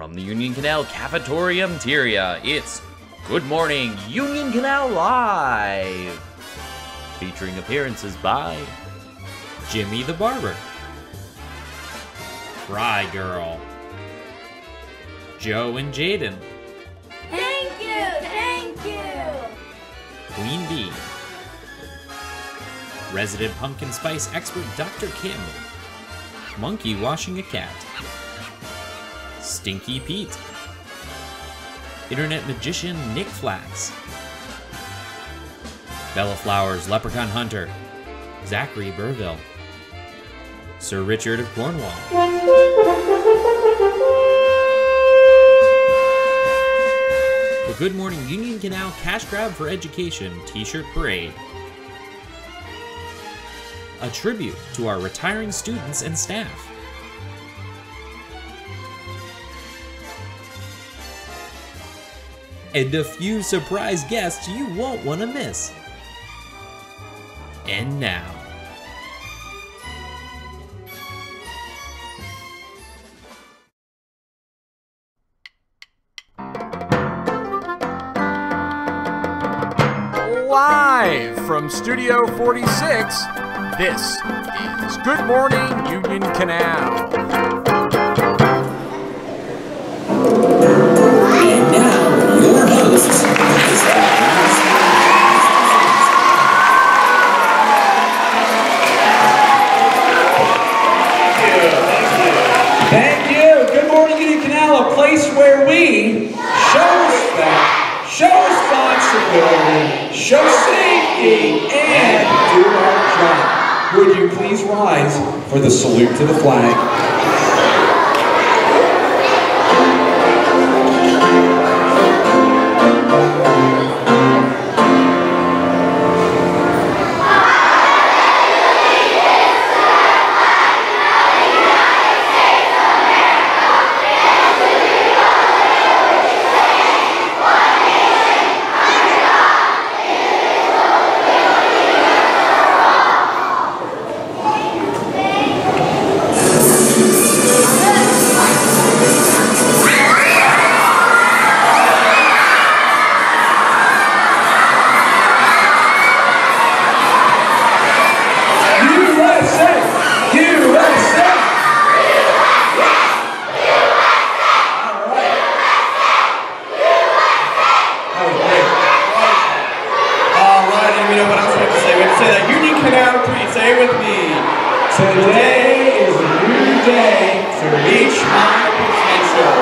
From the Union Canal Cafetoriumteria, it's Good Morning Union Canal Live! Featuring appearances by Jimmy the Barber, Fry Girl, Joe and Jaden, Thank you! Queen Bee, Resident Pumpkin Spice Expert Dr. Kim, Monkey Washing a Cat, Stinky Pete, Internet Magician Nick Flax, Bella Flowers Leprechaun Hunter, Zachary Burville, Sir Richard of Cornwall, the Good Morning Union Canal Cash Grab for Education T-shirt Parade, a tribute to our retiring students and staff, and a few surprise guests you won't want to miss. And now, live from Studio 46, this is Good Morning Union Canal. And now, your hosts. Thank you. Good Morning Union Canal, a place where we show respect, show responsibility, show safety, and do our job. Would you please rise for the salute to the flag? Today is a new day to reach my potential.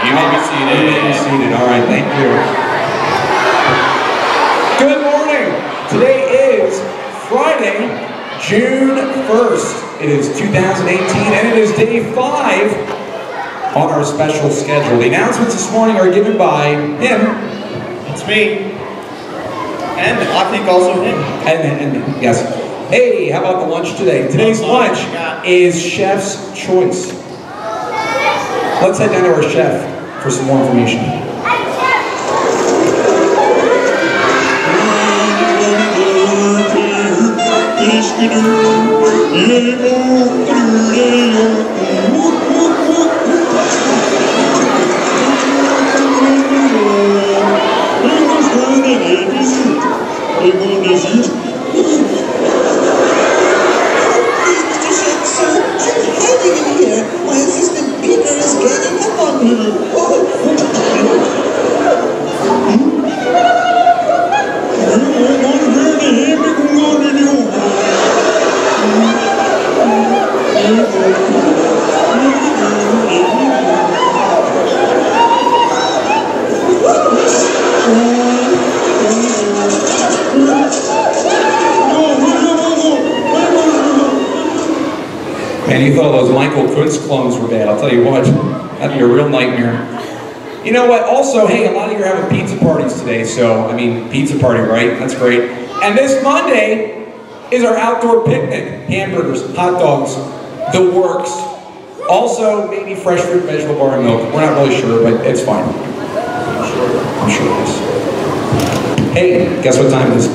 You may be seated. You may be seated. All right, thank you. Good morning. Today is Friday, June 1st. It is 2018, and it is day 5 on our special schedule. The announcements this morning are given by him. It's me. And I think also him. And yes. Hey, how about the lunch today? Today's lunch is Chef's Choice. Let's head down to our chef for some more information. Man, you thought those Michael Kunz clones were bad. I'll tell you what, that'd be a real nightmare. You know what? Also, hey, a lot of you are having pizza parties today, so, I mean, pizza party, right? That's great. And this Monday is our outdoor picnic. Hamburgers, hot dogs, the works. Also, maybe fresh fruit, vegetable bar, and milk. We're not really sure, but it's fine. I'm sure it is. Hey, guess what time it is?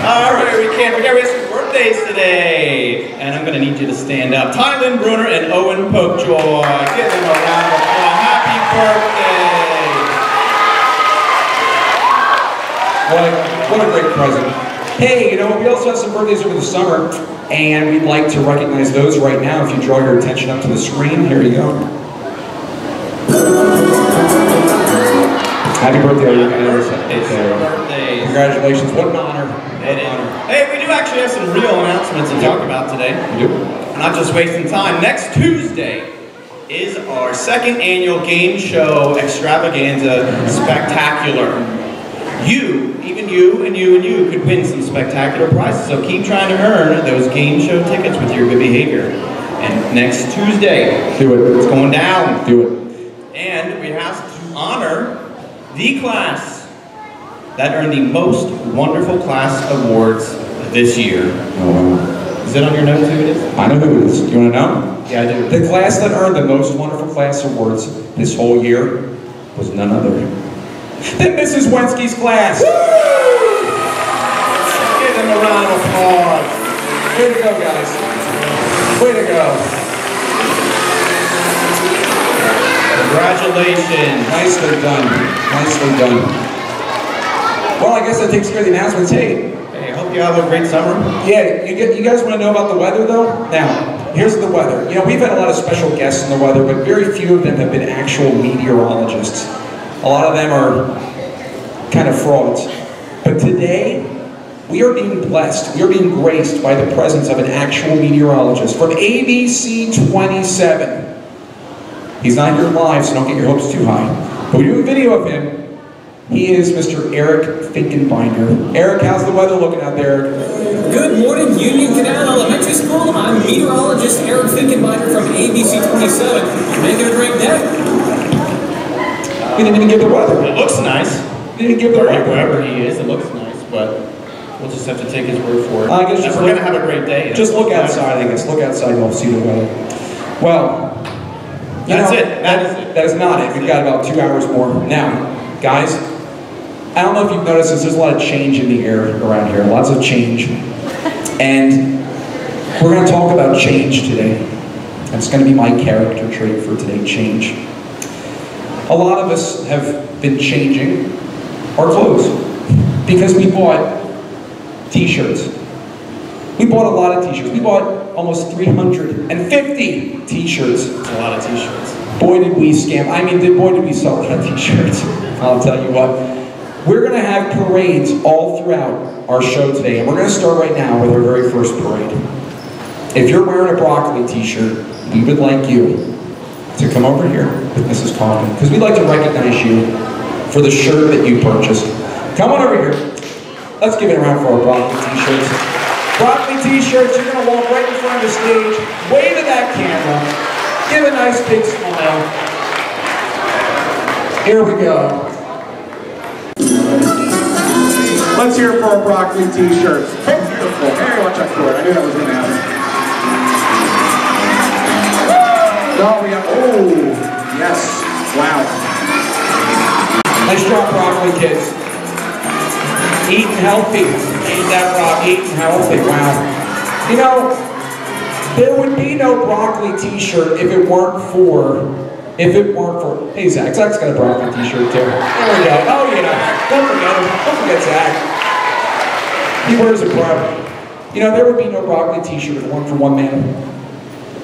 Alright, we have some birthdays today. And I'm going to need you to stand up. Tylen Bruner and Owen Popejoy. Give them a round of applause. Happy birthday! What a great present. Hey, you know, we also have some birthdays over the summer, and we'd like to recognize those right now. If you draw your attention up to the screen, here you go. Happy birthday, you guys. Birthdays. Congratulations, what an honor. It is. Hey, we do actually have some real announcements to talk about today. We do? We're not just wasting time. Next Tuesday is our second annual game show extravaganza spectacular. You, even you and you and you could win some spectacular prizes, so keep trying to earn those game show tickets with your good behavior. And next Tuesday, Do it. it's going down. Do it. And we have to honor the class that earned the most wonderful class awards this year. Oh, wow. Is it on your notes who it is? I know who it is. You want to know? Yeah, I do. The class that earned the most wonderful class awards this whole year was none other than Mrs. Wensky's class. Give them a round of applause. Way to go, guys. Way to go. Congratulations. Nicely done. Nicely done. Well, I guess that takes care of the announcements. Hey, Hey, I hope you have a great summer. yeah, you guys want to know about the weather, though? Now, here's the weather. You know, we've had a lot of special guests in the weather, but very few of them have been actual meteorologists. A lot of them are kind of frauds. But today, we are being blessed, we are being graced by the presence of an actual meteorologist from ABC 27. He's not here live, so don't get your hopes too high. But we do a video of him. He is Mr. Eric Finkenbinder. Eric, how's the weather looking out there? Good morning, Union Canal Elementary School. I'm meteorologist Eric Finkenbinder from ABC 27. Making a great day. We didn't even give the weather. It looks nice. We didn't give the weather. Wherever he is, it looks nice, but we'll just have to take his word for it. I guess We're going to have a great day. Just look outside, I guess. Look outside and you'll see the weather. Well, That's it. That is it. That is not it. We've got about 2 hours more. Now, guys, I don't know if you've noticed this, there's a lot of change in the air around here. Lots of change. And we're going to talk about change today. That's going to be my character trait for today, change. A lot of us have been changing our clothes because we bought t-shirts. We bought a lot of t-shirts. We bought almost 350 t-shirts. It's a lot of t-shirts. Boy did we scam. I mean, boy did we sell a lot of t-shirts. I'll tell you what. We're going to have parades all throughout our show today. And we're going to start right now with our very first parade. If you're wearing a broccoli t-shirt, we would like you to come over here with Mrs. Coffin, because we'd like to recognize you for the shirt that you purchased. Come on over here. Let's give it a round for our broccoli t-shirts. Broccoli t-shirts, you're going to walk right in front of the stage, wave at that camera, give a nice big smile. Here we go. Let's hear it for our broccoli t-shirts. Oh, beautiful. Hey, watch out for it. I knew that was going to happen. No, we got, oh, yes. Wow. Nice job, broccoli kids. Eating healthy. Eat that rock, eating healthy. Wow. You know, there would be no broccoli t-shirt if it weren't for, hey Zach, Zach's got a broccoli t-shirt too. There we go. Oh yeah, don't forget him. Don't forget Zach. He wears it proudly. You know, there would be no broccoli t-shirt if it weren't for one man.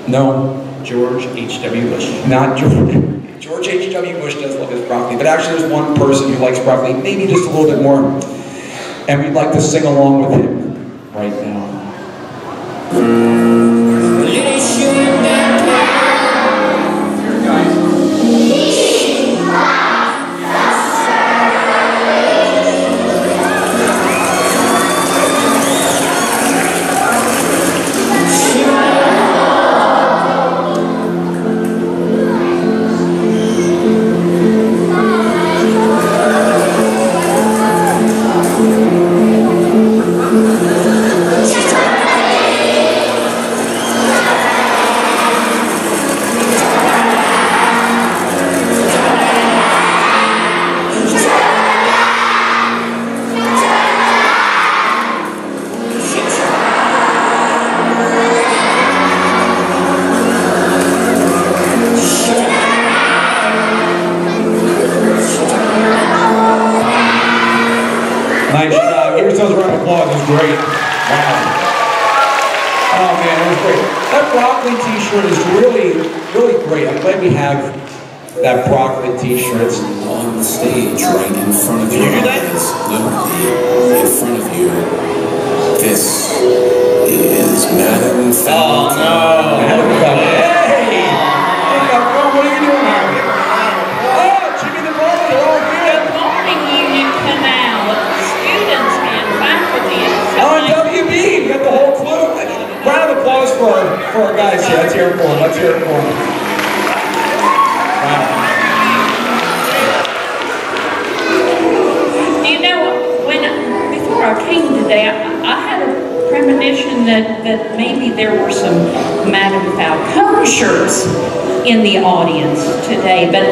No. George H.W. Bush. Not George. George H.W. Bush does love his broccoli, but actually there's one person who likes broccoli, maybe just a little bit more. And we'd like to sing along with him right now. Here, guys. that broccoli t-shirt is really, really great. I'm glad we have that broccoli t-shirt. On the stage, right in front of you. Literally, in front of you. This is Madame Falcon. Oh, no. Madame Falcon. Hey! Hey, Falcon, what are you doing here? Oh, Jimmy the Barber, you're all here. Good morning, Union Canal. Students and faculty. On WB, you got the whole crew. Round of applause for our guys here. Let's hear it for them. Let's hear it for them. Wow. You know, before I came today, I had a premonition that maybe there were some Madame Falcon shirts in the audience today, but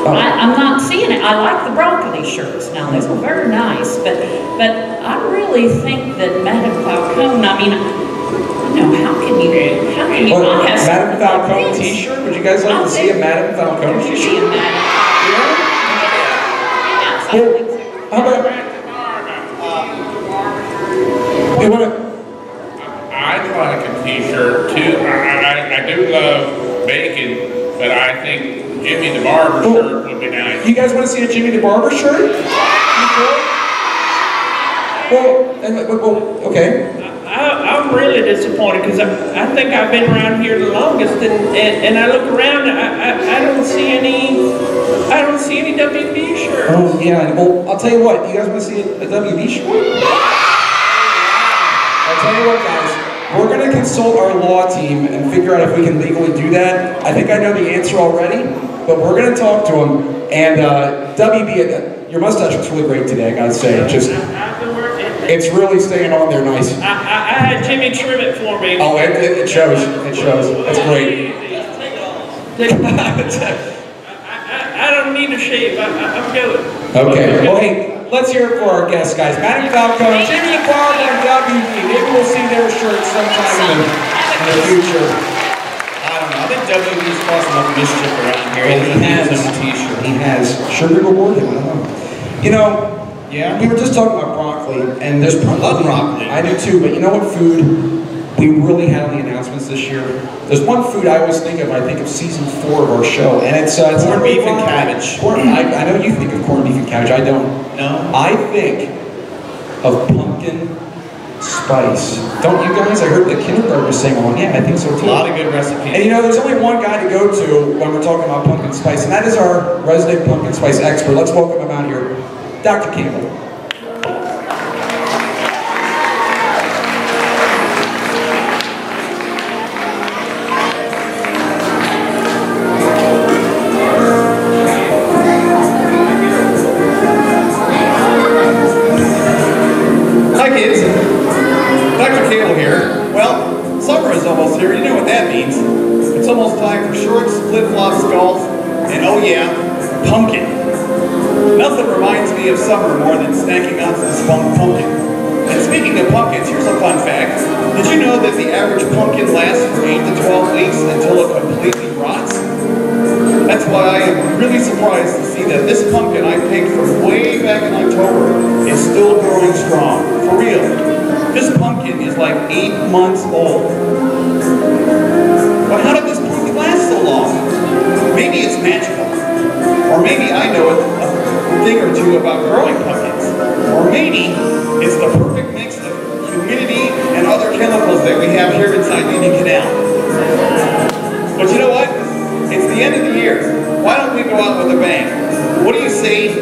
I'm not seeing it. I like the broccoli shirts now; those were very nice. But I really think that Madame Falcon. I mean, you know, how can you not have Madame Falcon t-shirt? Would you guys like to see a Madame Falcon t-shirt? How about? You want to? I'd like a t-shirt too. I do love bacon, but I think Jimmy the Barber shirt would be nice. You guys want to see a Jimmy the Barber shirt? Well, okay. I'm really disappointed because I think I've been around here the longest, and I look around, I don't see any WB shirts. Oh yeah. Well, I'll tell you what. You guys want to see a WB shirt? I'll tell you what, guys. We're going to consult our law team and figure out if we can legally do that. I think I know the answer already, but we're going to talk to them. And WB, your mustache looks really great today, I got to say. It's really staying on there nice. I had Jimmy trim it for me. Oh, it shows. It shows. That's great. I don't need a shave. I'm good. Okay. Well, hey, let's hear it for our guests, guys. Madame Falcon, Jimmy the Barber, and WB. Maybe we'll see their shirts sometime in the future. I don't know. I think WB's caused enough mischief around here. He has a t-shirt. He has. Should we reward him? I don't know. You know, yeah. We were just talking about broccoli, and there's probably... I love broccoli. I do too, but you know what food we really had on the announcements this year? There's one food I always think of, I think of season 4 of our show, and it's corned beef and cabbage. I know you think of corned beef and cabbage, I don't. No? I think of pumpkin spice. Don't you guys? I heard the kindergartners saying along. Yeah, I think so too. A lot of good recipes. And you know, there's only one guy to go to when we're talking about pumpkin spice, and that is our resident pumpkin spice expert. Let's welcome him out here, Dr. Campbell. Hi kids, Dr. Campbell here. Well, summer is almost here. You know what that means. It's almost time for shorts, flip-flops, golf, and oh yeah, pumpkin. Nothing reminds me of summer more than snacking on some spunk pumpkin. And speaking of pumpkins, here's a fun fact. Did you know that the average pumpkin lasts for 8 to 12 weeks until it completely rots? That's why I am really surprised to see that this pumpkin I picked from way back in October is still growing strong. For real. This pumpkin is like 8 months old. But how did this pumpkin last so long? Maybe it's magical. Or maybe I know a thing or two about growing pumpkins. Or maybe it's the perfect mix of humidity and other chemicals that we have here inside Union Canal. But you know what? It's the end of the year. Why don't we go out with a bang? What do you say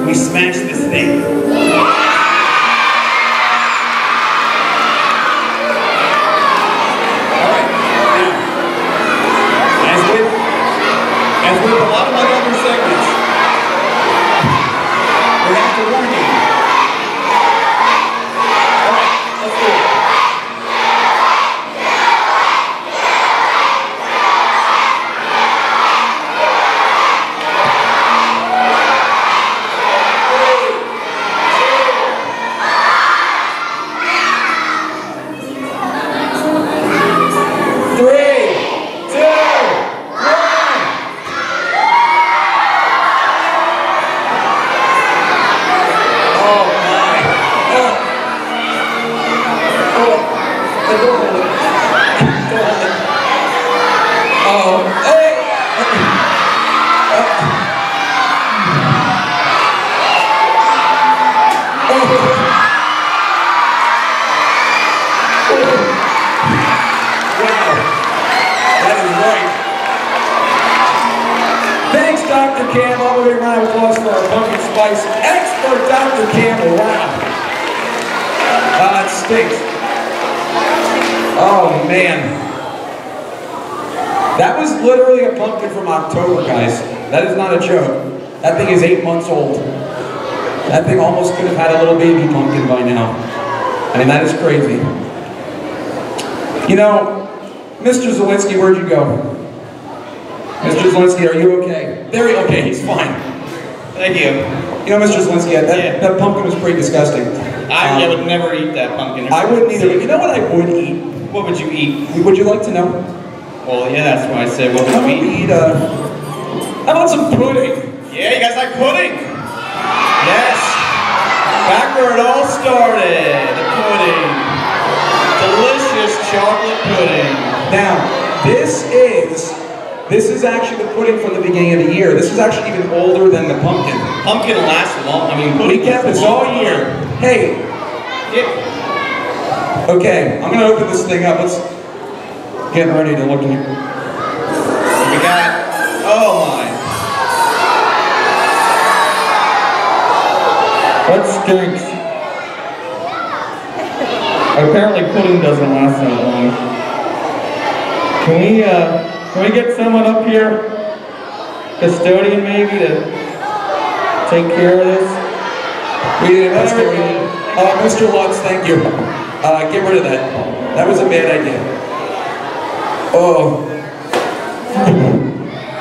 we smash this thing? advice. Expert Dr. Campbell, wow. It stinks. Oh, man. That was literally a pumpkin from October, guys. That is not a joke. That thing is 8 months old. That thing almost could have had a little baby pumpkin by now. I mean, that is crazy. You know, Mr. Zelensky, where'd you go? Mr. Zelensky, are you okay? Okay, he's fine. Thank you. You know, Mr. Zelensky, that pumpkin was pretty disgusting. I would never eat that pumpkin. I wouldn't either. You know what I would eat? What would you eat? Would you like to know? Well, yeah, that's why I said what would you eat? How about some pudding? Yeah, you guys like pudding? Yes. Back where it all started, the pudding. Delicious chocolate pudding. Now, this is actually the pudding from the beginning of the year. This is actually even older than the pumpkin. Pumpkin lasts long. I mean, pudding we kept this all year. Hey. Yeah. Okay, I'm gonna open this thing up. Let's get ready to look in here. We got. Oh my. That stinks. Apparently pudding doesn't last that long. Can we get someone up here, custodian maybe, to take care of this? We need a custodian. Mr. Lutz, thank you. Get rid of that. That was a bad idea. Oh.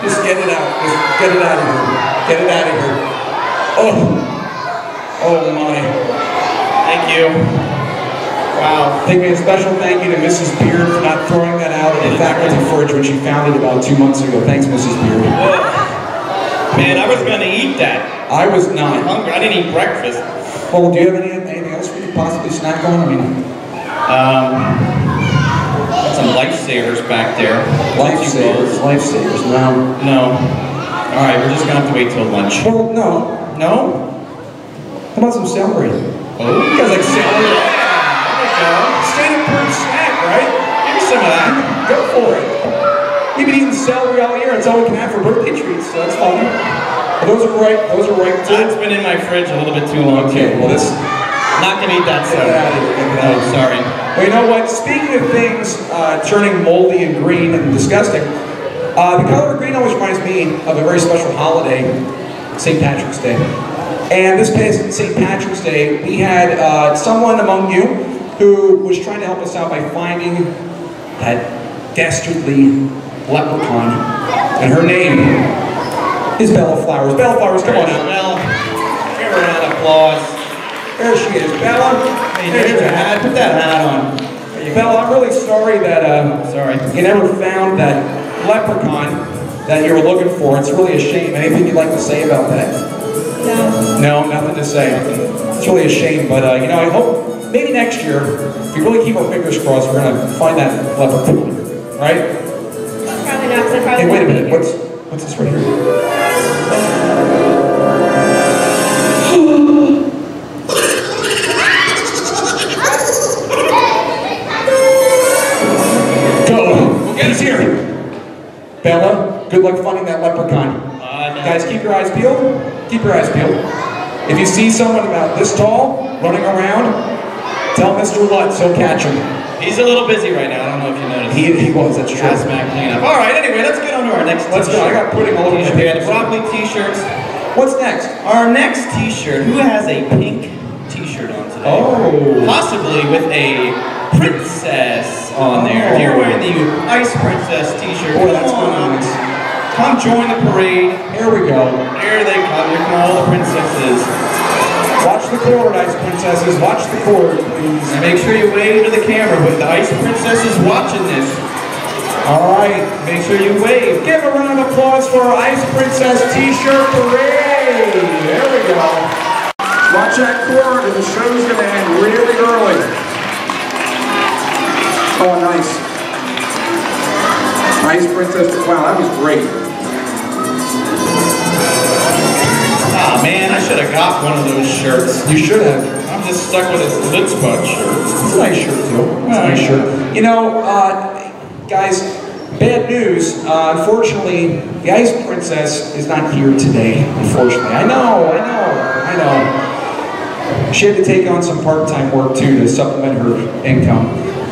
Just get it out. Just get it out of here. Get it out of here. Oh. Oh my. Thank you. Wow. A special thank you to Mrs. Beard for not throwing that out in the faculty fridge when she found it about 2 months ago. Thanks, Mrs. Beard. Man, I was gonna eat that. I was not. I'm hungry. I didn't eat breakfast. Well, do you have anything else we could possibly snack on? I mean, got some lifesavers back there. Lifesavers? Lifesavers? No. No. All right, we're just gonna have to wait till lunch. Well, no. No? How about some celery? Oh, you guys like celery? Yeah. State-approved snack, right? Give me some of that. Go for it. We've been eating celery all year. It's all we can have for birthday treats, so that's fine. Those are right. Those are right too. That's been in my fridge a little bit too long. Okay. Well, this. Not gonna eat that stuff. Get out of here. Get out of here. Sorry. Well, you know what? Speaking of things turning moldy and green and disgusting, the color green always reminds me of a very special holiday, St. Patrick's Day. And this past St. Patrick's Day, we had someone among you who was trying to help us out by finding that dastardly leprechaun. And her name is Bella Flowers. Bella Flowers, come on out. Bella, give her a round of applause. There she is. Bella, there's her hat. Put that hat on. Bella, I'm really sorry that you never found that leprechaun that you were looking for. It's really a shame. Anything you'd like to say about that? No. No, nothing to say. It's really a shame, but you know, I hope maybe next year, if we really keep our fingers crossed, we're gonna find that leprechaun, right? Probably not, because I probably Hey, wait a minute. What's this right here? Go. He's here. Bella, good luck finding that leprechaun. No. Guys, keep your eyes peeled. Keep your eyes peeled. If you see someone about this tall running around, tell Mr. Lutz, he'll catch him. He's a little busy right now. I don't know if you noticed. He was, that's true. Hazmat cleanup. All right, anyway, let's get on to our next Let's go. I got pudding all over my t-shirt. We got pants. the broccoli t-shirts. What's next? Our next t-shirt. Who has a pink t-shirt on today? Oh. Possibly with a princess on there. If you're wearing the Ice Princess t-shirt, Boy, that's come on nice. Come join the parade. Here we go. Here they come. Here come all the princesses. Watch the cord, Ice Princesses. Watch the cord, please. And make sure you wave to the camera when the Ice Princess is watching this. All right. Make sure you wave. Give a round of applause for our Ice Princess t-shirt parade. There we go. Watch that cord, and the show's going to end really early. Oh, nice. Ice Princess. Wow, that was great. Ah, man, I should have got one of those shirts. You should have. I'm just stuck with this Litzbud shirt. It's a nice shirt, too. It's a nice shirt. You know, guys, bad news. Unfortunately, the Ice Princess is not here today, unfortunately. I know. I know. She had to take on some part-time work too to supplement her income.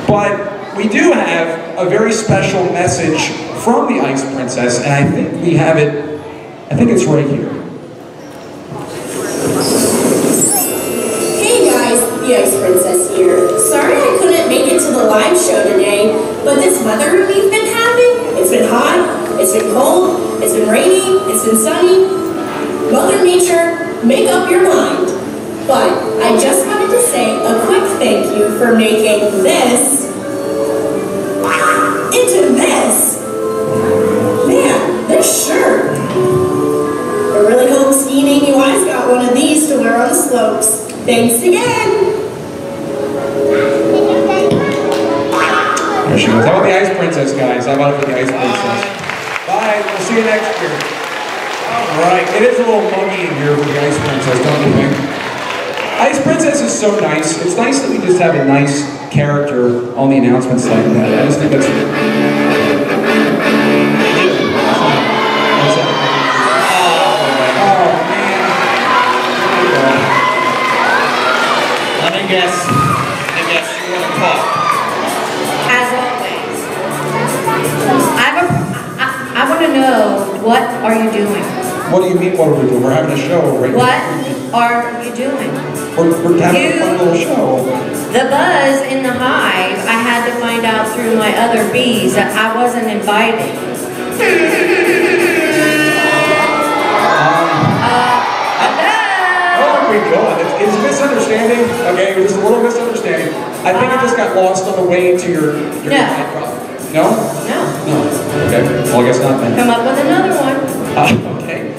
But we do have a very special message from the Ice Princess, and I think we have it, I think it's right here. Hey guys, the Ice Princess here. Sorry I couldn't make it to the live show today, but this weather we've been having, it's been hot, it's been cold, it's been rainy, it's been sunny. Mother Nature, make up your mind. But I just wanted to say a quick thank you for making this into this. Man, this shirt. I really hope Ski and Amy Wise got one of these to wear on the slopes. Thanks again. There she goes. How about the Ice Princess, guys? How about it for the Ice Princess? Bye. We'll see you next year. All right. It is a little muggy in here for the Ice Princess, don't you think? Ice Princess is so nice. It's nice that we just have a nice character on the announcements like that. I just think that's... Let me guess you want to talk. As always. I want to know, what are you doing? What do you mean, what are we doing? We're having a show right now. What are you doing? We're having a fun little show. The buzz in the hive, I had to find out through my other bees that I wasn't invited. Where are we going? It's a misunderstanding, okay? It was just a little misunderstanding. I think it just got lost on the way to your night problem. No? No. No. Okay. Well, I guess not then. Come up with another one. Okay.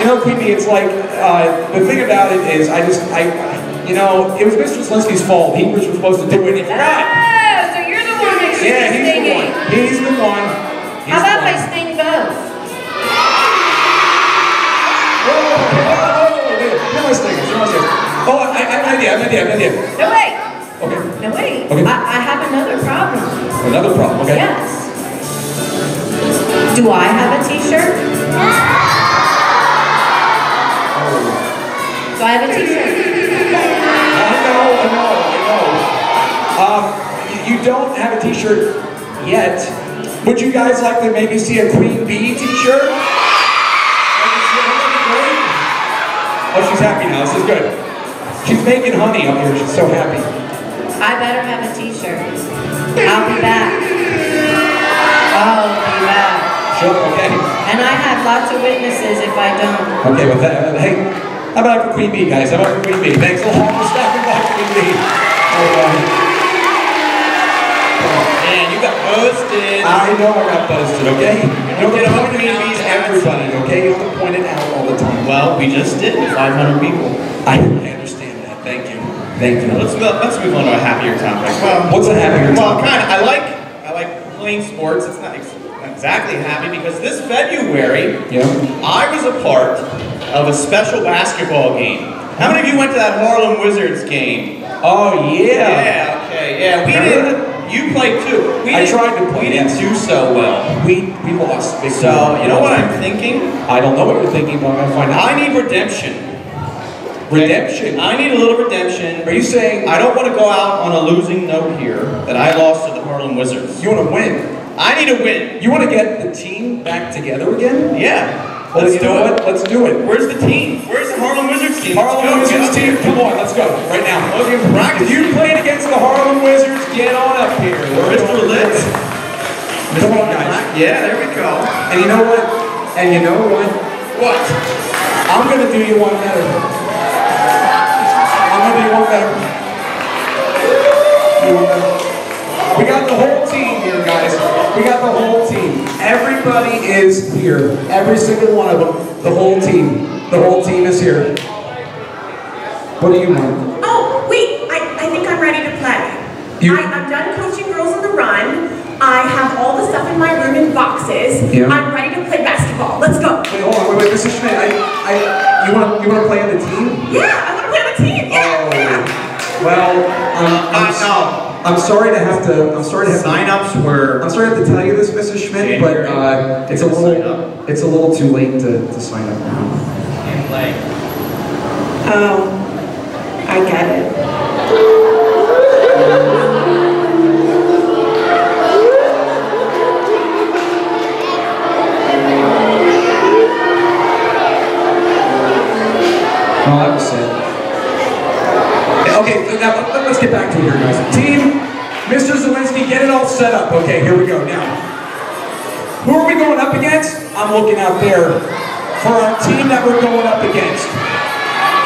You know, Queenie, it's like, the thing about it is, you know, it was Mr. Slinsky's fault. He was supposed to do it. He forgot. Oh, so you're the one that should be singing. He's the one. How about if I sing both? Oh, I have an idea. No, wait. Okay. No, wait. Okay. I have another problem. Another problem, okay. Yes. Do I have a t-shirt? Do I have a t-shirt? I know. You don't have a t-shirt yet. Would you guys like to maybe see a Queen Bee t-shirt? Oh, she's happy now. This is good. She's making honey up here. She's so happy. I better have a t-shirt. I'll be back. I'll be back. Sure, okay. And I have lots of witnesses if I don't. Okay, with that, hey, how about for Queen Bee, guys? How about for Queen Bee? Thanks a lot for stopping by, Queen Bee. Man, you got busted. I know I got busted, okay? You don't get get on pointed Queen out Bee's to everybody, okay? You have to point it out all the time. Well, we just did with 500 people. I understand that. Thank you. Thank you. Let's move on to a happier topic. Well, what's a happier topic? Well, kind of. I like playing sports. It's not exactly happy because this February, I was a part of a special basketball game. How many of you went to that Harlem Wizards game? Oh yeah. Yeah. Okay. Yeah. We did. You played too. I tried to play. We didn't do so well. We lost. So you know what I'm thinking? I don't know what you're thinking, but I'm gonna find out. I need redemption. Redemption? I need a little redemption. Are you saying... I don't want to go out on a losing note here that I lost to the Harlem Wizards. You want to win? I need to win. You want to get the team back together again? Yeah. Well, let's do it. Let's do it. Where's the team? Where's the Harlem Wizards team? Harlem Wizards team, come on, let's go. Right now. Okay, practice. If you played against the Harlem Wizards, get on up here. Mr. Litz. Come on, guys. Yeah, there we go. And you know what? What? I'm going to do you one better. We got the whole team here, guys. We got the whole team. Everybody is here. Every single one of them. The whole team. The whole team is here. What do you want? Oh, wait. I think I'm ready to play. I'm done coaching girls on the run. I have all the stuff in my room in boxes. Yeah. I'm ready to play basketball. Let's go. Wait, hold on. Wait, Mrs. Schmidt. You want to play on the team? Yeah, I want to play on the team. Yeah. Oh. Well, no. I'm sorry to have to. Sign-ups were. I'm sorry to have to tell you this, Mrs. Schmidt, but it's a little too late to sign up now. Can't play. Oh, I get it. Oh, that was sad. Okay, now let's get back to it here, guys. Team, Mr. Zelensky, get it all set up. Okay, here we go. Now, who are we going up against? I'm looking out there for our team that we're going up against.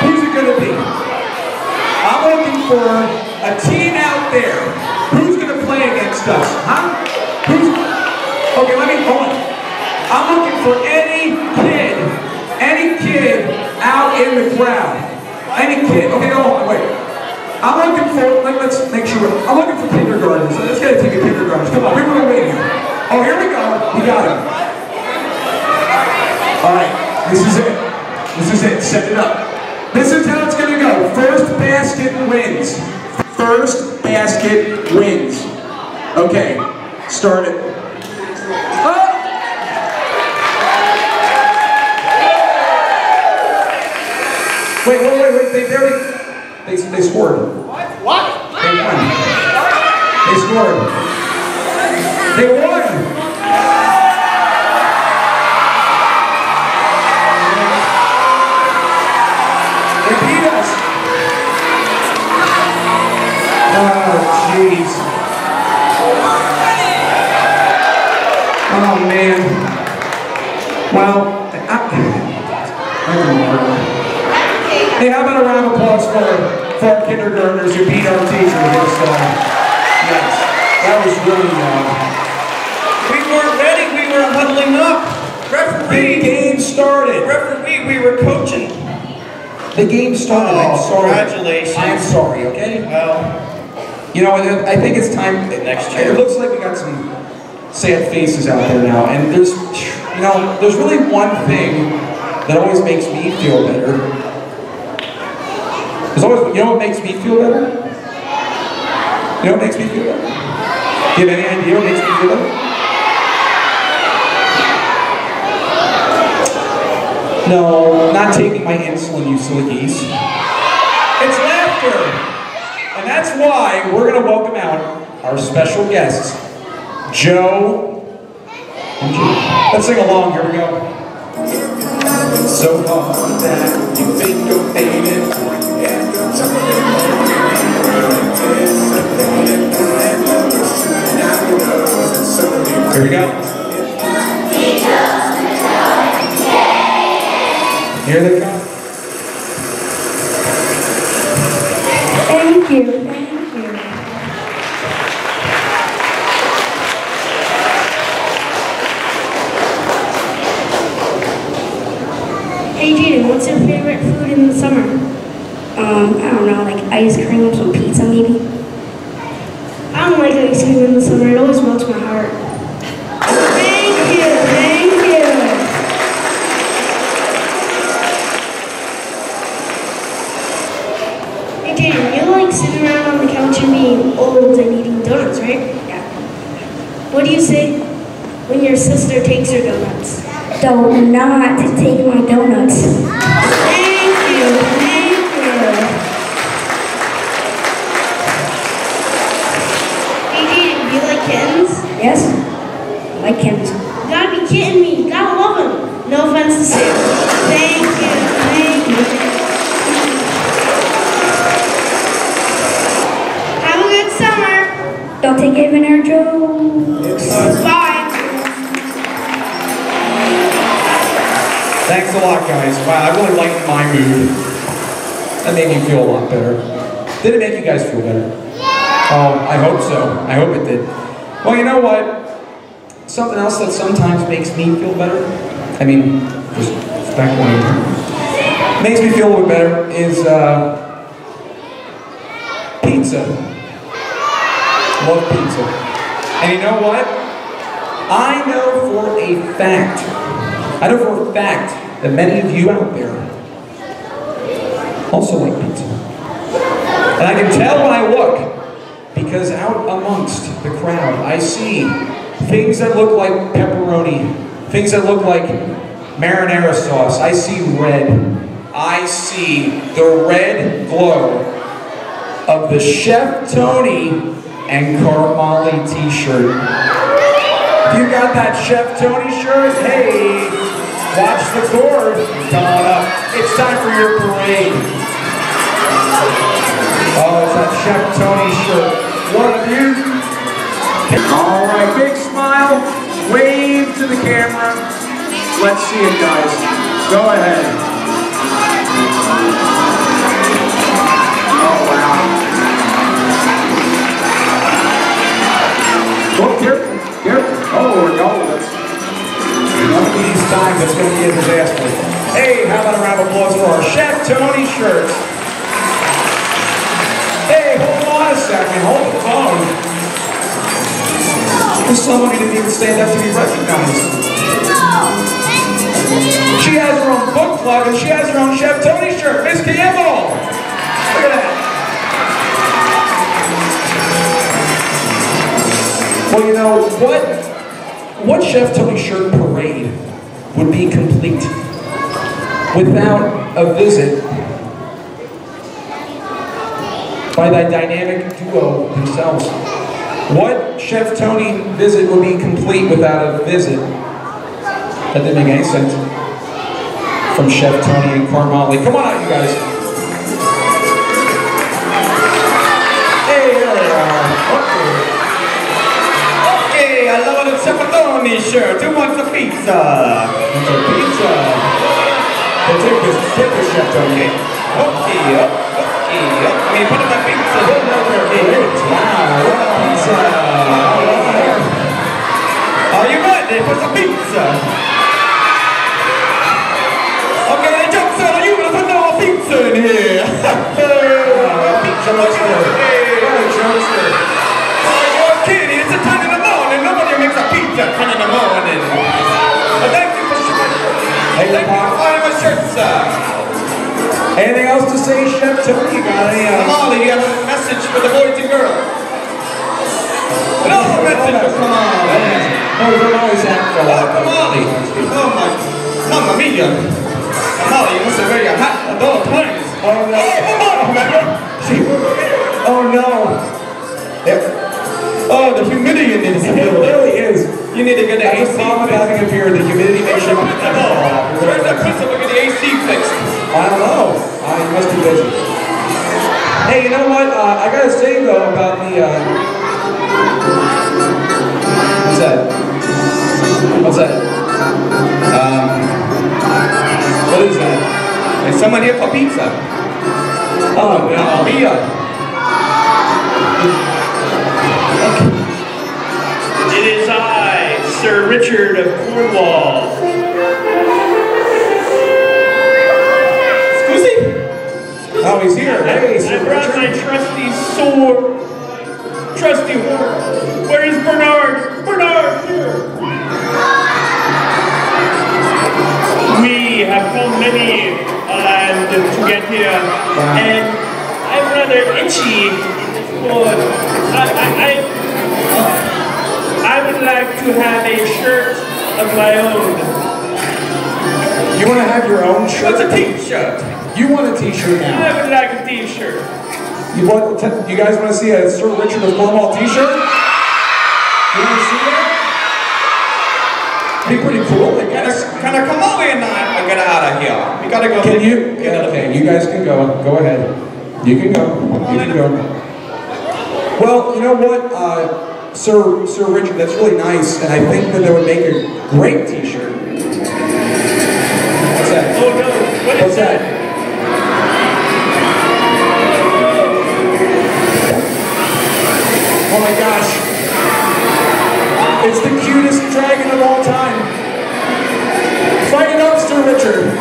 Who's it going to be? I'm looking for a team out there. Who's going to play against us? Huh? Okay, hold on. I'm looking for any kid out in the crowd. Any kid. Okay, hold on, wait. I'm looking for, let's make sure, I'm looking for kindergartners. Let's get a team of kindergartners. Come on, we're going to wait here. Oh, here we go. We got him. All right, this is it. This is it. Set it up. This is how it's going to go. First basket wins. First basket wins. Okay, start it. Wait, they scored. What? They won. They scored. They won. They beat us. Oh, jeez. Oh, man. Well, I didn't work. Hey, how about a round of applause for our kindergartners who beat our teachers? Yes, that was really, We weren't ready, we were huddling up. Referee! The game started. Referee, we were coaching. The game started, I'm sorry. Congratulations. I'm sorry, okay? Well, you know, I think it's time, next year. It looks like we got some sad faces out there now, and there's really one thing that always makes me feel better. There's always, you know what makes me feel better? You know what makes me feel better? Do you have any idea what makes me feel better? No, not taking my insulin, you silly geese. It's laughter! And that's why we're going to welcome out our special guests, Joe and Judy. Let's sing along, here we go. So hard that you think you're faded. Here we go. Here they come. Thank you. Hey Jaden, what's your favorite food in the summer? I don't know, like ice cream, some pizza maybe. I don't like ice cream in the summer, it always melts my heart. Thank you. Hey Jaden, you like sitting around on the couch and being old and eating donuts, right? Yeah. What do you say when your sister takes her donuts? Don't not take my donuts. Thank you. Hey Jaden, do you like kittens? Yes, I like kittens. You gotta be kidding me. You gotta love them. No offense to Sam. Thank you. Have a good summer. Don't take it in there, Joe. Bye. Thanks a lot, guys. Wow, I really lightened my mood. That made me feel a lot better. Did it make you guys feel better? Oh, I hope so. I hope it did. Well, you know what? Something else that sometimes makes me feel better, I mean, just back when makes me feel a little bit better is pizza. Love pizza. And you know what? I know for a fact that many of you out there also like pizza. And I can tell when I look, because because out amongst the crowd, I see things that look like pepperoni, things that look like marinara sauce. I see red. I see the red glow of the Chef Tony and Carmali t-shirt. If you got that Chef Tony shirt, hey, watch the cord. Come on up. It's time for your parade. Oh, it's that Chef Tony shirt. One of you. All right, big smile. Wave to the camera. Let's see it, guys. Go ahead. Oh, wow. Oh, careful. Careful. Oh, no. That's one of these times it's going to be a disaster. Hey, how about a round of applause for our Chef Tony shirts? Hey, hold on a second. Hold the phone. There's someone who didn't even stand up to be recognized. She has her own book club and she has her own Chef Tony shirt. Miss Campbell! Look at that. Well, you know, what Chef Tony shirt parade would be complete without a visit by that dynamic duo themselves? What Chef Tony visit would be complete without a visit? That didn't make any sense. From Chef Tony and Carmali. Come on out, you guys. Hey, there they are. Okay, I love the Chef Tony shirt. Who wants a pizza? Wants a pizza? Well, take this, Chef Tony. Okay, I mean, put in the pizza. Great. Wow, what a pizza. Are you ready for some pizza? Okay, the joke's on you, but put no pizza in here. Pizza monster. Hey, what a jokester. Oh, you're kidding. It's a 10 in the morning. Nobody makes a pizza at 10 in the morning. Well, thank you for Hey, thank you for buying my shirt, sir. Anything else to say, Chef Tony? You got any? Molly, you have a message for the boys and girls. No message. Come on. No, we're always after. Oh, Molly. Oh, my. Mamma mia. Molly, you must have wear your hat at all times. Oh, no. Oh, no. Yep. Oh, the humidity in this. It really is. You need to get the AC fixed. Having a beer, the humidity makes you... Where's that person to get the AC fixed? I don't know. You must be busy. Hey, you know what? I gotta say, though, about the... What's that? What's that? What is that? Is someone here for pizza? Oh, no. Beer. It is I, Sir Richard of Cornwall. Excuse me? Oh, he's here. Hey, Sir I brought my trusty sword. Trusty sword. Where is Bernard? Bernard, here. We have come many a land to get here, and I'm rather itchy, but I would like to have a shirt of my own. You want to have your own shirt? What's a t-shirt? You want a t-shirt now? I would like a t-shirt. You guys want to see a Sir Richard of Cornwall t-shirt? You want to see that? Be pretty cool. Can I come over and I get out of here? You gotta go. Can you? Okay, you guys can go. Go ahead. You can go. You can go. Well, you know what, Sir Richard, that's really nice, and I think that would make a great t-shirt. What's that? Oh no! What's that? Oh my gosh. It's the cutest dragon of all time. Fight it up, Sir Richard.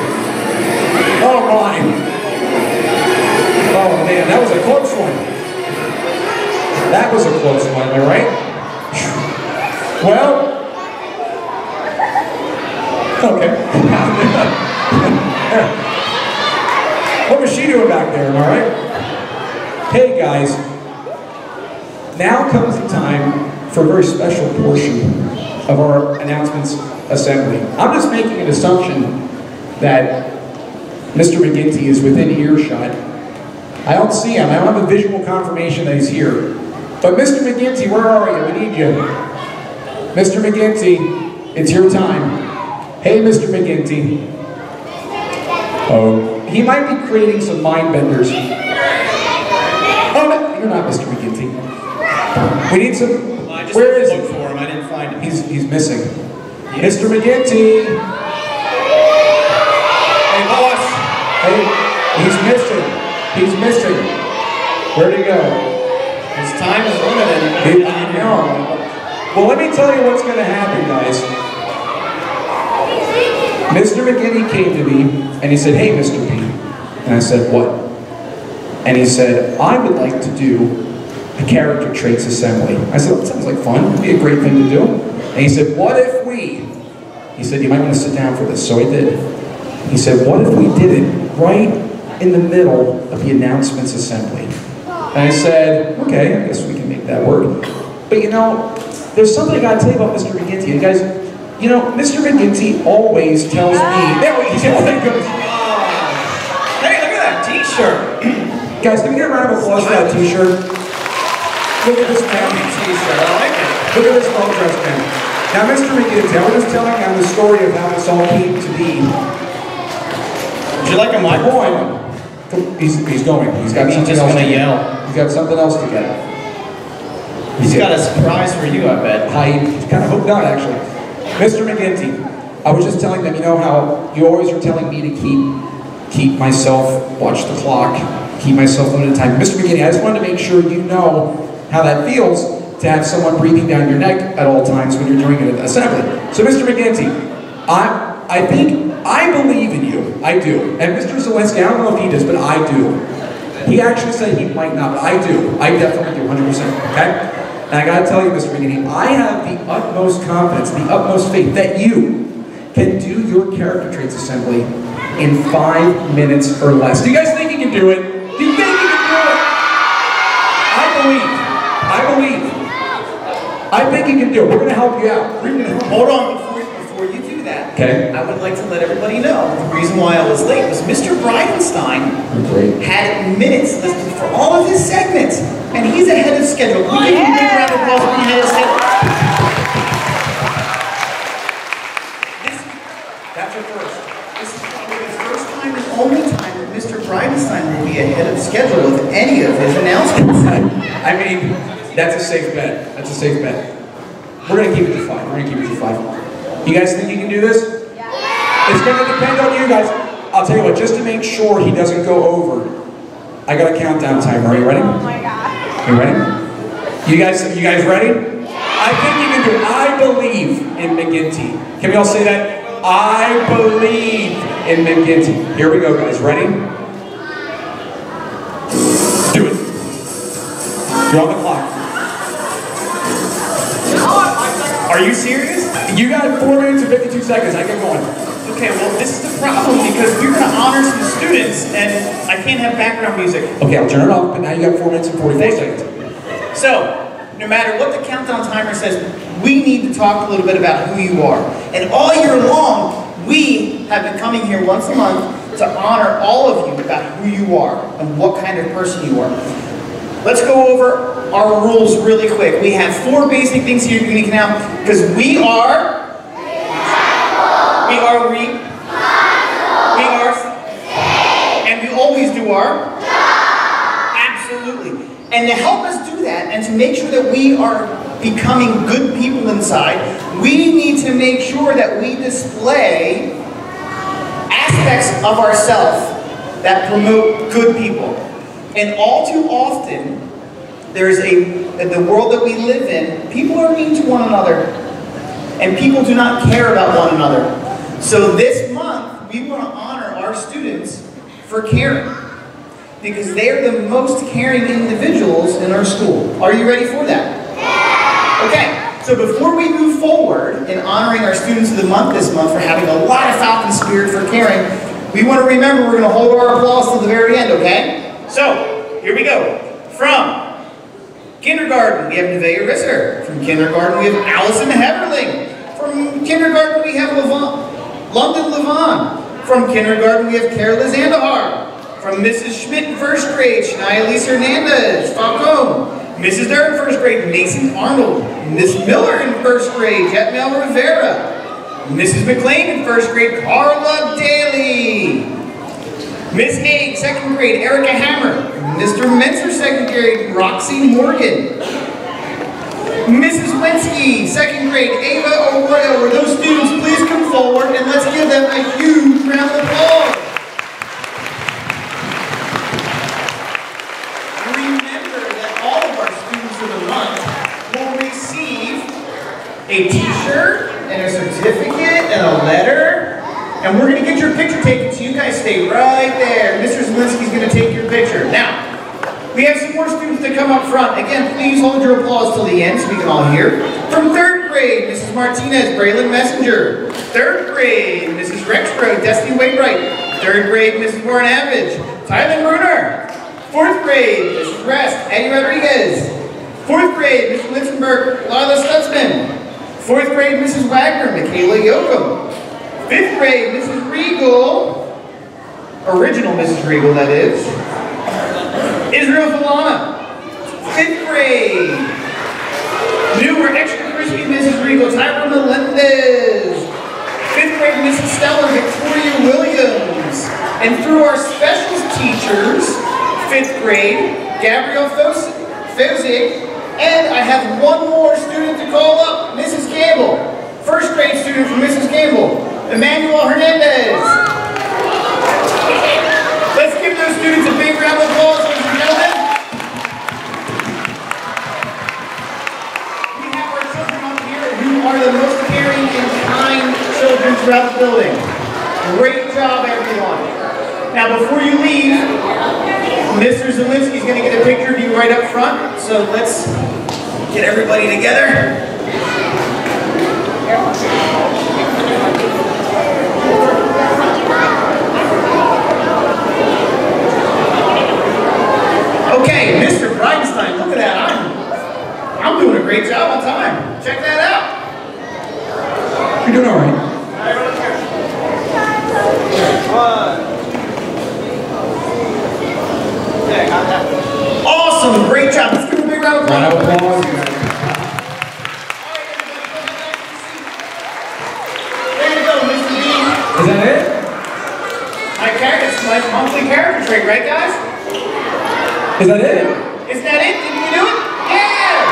Oh my. Oh man, that was a close one. That was a close one, am I right? Well, okay. What was she doing back there, am I right? Hey guys. now comes the time for a very special portion of our announcements assembly. I'm just making an assumption that Mr. McGinty is within earshot. I don't see him. I don't have a visual confirmation that he's here. But Mr. McGinty, where are you? We need you. Mr. McGinty, it's your time. Hey, Mr. McGinty. Oh, he might be creating some mind benders. Oh, no, you're not Mr. McGinty. We need some. Well, I just where is looked for him. I didn't find him. He's missing. Yes. Mr. McGinty. Hey, boss. Hey, he's missing. He's missing. Where'd he go? His time is limited. I know. Well, let me tell you what's going to happen, guys. Mr. McGinty came to me and he said, "Hey, Mr. P." And I said, "What?" And he said, "I would like to do a character traits assembly." I said, "That sounds like fun. It'd be a great thing to do." And he said, "What if we?" He said, "You might want to sit down for this." So I did. He said, "What if we did it right in the middle of the announcements assembly?" And I said, "Okay, I guess we can make that work." But you know, there's something I gotta tell you about Mr. McGinty. And guys, you know, Mr. McGinty always tells me, there he goes. Hey, look at that t-shirt. Guys, can we get a round of applause for that t-shirt? Look at this man. T-shirt, I like it. Look at this well-dressed man. Now, Mr. McGinty, I was just telling him the story of how this all came to be. Would you like a mic? Oh, I know. He's going. He's got something else to get. He's got something else to get. He's got a surprise for you, I bet. He's kind of hooked on, actually. Mr. McGinty, I was just telling them, you know how you always were telling me to keep myself, watch the clock, keep myself limited time. Mr. McGinty, I just wanted to make sure you know how that feels to have someone breathing down your neck at all times when you're doing an assembly. So, Mr. McGinty, I believe in you. I do. And Mr. Zelensky, I don't know if he does, but I do. He actually said he might not, but I do. I definitely do, 100%, okay? And I gotta tell you, Mr. McGinty, I have the utmost confidence, the utmost faith that you can do your character traits assembly in 5 minutes or less. Do you guys think you can do it? Do you think you can do it? I believe. I think you can do it. We're gonna help you out. Hold on, before you do that, okay. I would like to let everybody know the reason why I was late was Mr. Bridenstine had minutes listed for all of his segments, and he's ahead of schedule. Can we give him a big round of applause when he's ahead of schedule? That's a first. This is probably the first time and only time that Mr. Bridenstine will be ahead of schedule with any of his announcements. I mean, that's a safe bet. That's a safe bet. We're gonna keep it to 5. We're gonna keep it to 5. You guys think you can do this? Yeah. It's gonna depend on you guys. I'll tell you what, just to make sure he doesn't go over, I got a countdown timer. Are you ready? Oh my God. You ready? You guys ready? Yeah. I think you can do it. I believe in McGinty. Can we all say that? I believe in McGinty. Here we go, guys. Ready? Do it. You're on the clock. Are you serious? You got 4 minutes and 52 seconds. I get going. Okay, well, this is the problem because we're going to honor some students and I can't have background music. Okay, I'll turn it off, but now you got 4 minutes and 44 seconds. So, no matter what the countdown timer says, we need to talk a little bit about who you are. And all year long, we have been coming here once a month to honor all of you about who you are and what kind of person you are. Let's go over our rules really quick. We have 4 basic things here at Uni Canal because we are, and we always do our, absolutely. And to help us do that and to make sure that we are becoming good people inside, we need to make sure that we display aspects of ourselves that promote good people. And all too often, in the world that we live in, people are mean to one another. And people do not care about one another. So this month, we want to honor our students for caring. Because they are the most caring individuals in our school. Are you ready for that? Okay, so before we move forward in honoring our students of the month this month for having a lot of Falcon spirit for caring, we want to remember we're going to hold our applause till the very end, okay? So, here we go. From Kindergarten, we have Nevaeh Risser. From kindergarten, we have Allison Heberling. From kindergarten, we have London Levon. From kindergarten, we have Carla Zandahar. From Mrs. Schmidt in first grade, Shania Elise Hernandez, Falcone. Mrs. Durr in first grade, Mason Arnold. Miss Miller in first grade, Jetmel Rivera. Mrs. McLean in first grade, Carla Daly. Miss Haig, second grade, Erica Hammer. Mr. Menser, second grade, Roxy Morgan. Mrs. Wensky, second grade, Ava Arroyo. Will those students please come forward and let's give them a huge round of applause. Remember that all of our students for the month will receive a t-shirt and a certificate and a letter. And we're going to get your picture taken, so you guys stay right there. Mr. Zielinski's going to take your picture. Now, we have some more students to come up front. Again, please hold your applause till the end so we can all hear. From third grade, Mrs. Martinez, Braylon Messenger. Third grade, Mrs. Rexbro, Destiny Wainwright. Third grade, Mrs. Warren Avage, Tyler Bruner. Fourth grade, Mrs. Rest, Eddie Rodriguez. Fourth grade, Mrs. Linsenberg, Lila Stutzman. Fourth grade, Mrs. Wagner, Michaela Yoakum. Fifth grade, Mrs. Regal, original Mrs. Regal, that is, Israel Falana. Fifth grade, newer extra crispy Mrs. Regal, Tyra Melendez. Fifth grade, Mrs. Stellar, Victoria Williams. And through our specials teachers, fifth grade, Gabrielle Fozig. And I have one more student to call up, Mrs. Campbell. First grade student from Mrs. Campbell. Emmanuel Hernandez. Let's give those students a big round of applause, ladies and gentlemen. We have our children up here who are the most caring and kind children throughout the building. Great job, everyone. Now, before you leave, Mr. Zielinski is going to get a picture of you right up front. So let's get everybody together. Okay, Mr. Bridenstine, look at that. I'm doing a great job on time. Check that out. You're doing all right. Awesome, great job. Let's give him a big round of applause. There you go, Mr. B. Is that it? It's my monthly character trait, right, guys? Is that it? Isn't that it? Did we do it? Yeah!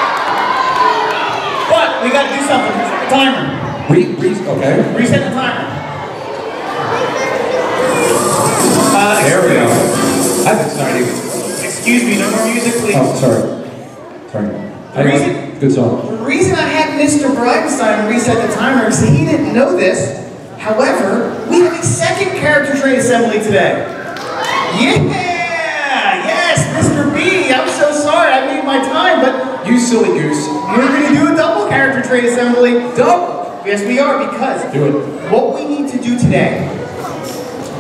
But we got to do something. Reset the timer. Okay. Reset the timer. There we go. That's exciting. Excuse me, no more music, please. Oh, sorry. Good song. The reason I had Mr. Bridenstine reset the timer is he didn't know this. However, we have a second character trait assembly today. Yeah! Yes, Mr. B. I'm so sorry I made my time, but you silly goose. We're going to do a double character trait assembly. Double? Yes, we are, because do it. What we need to do today,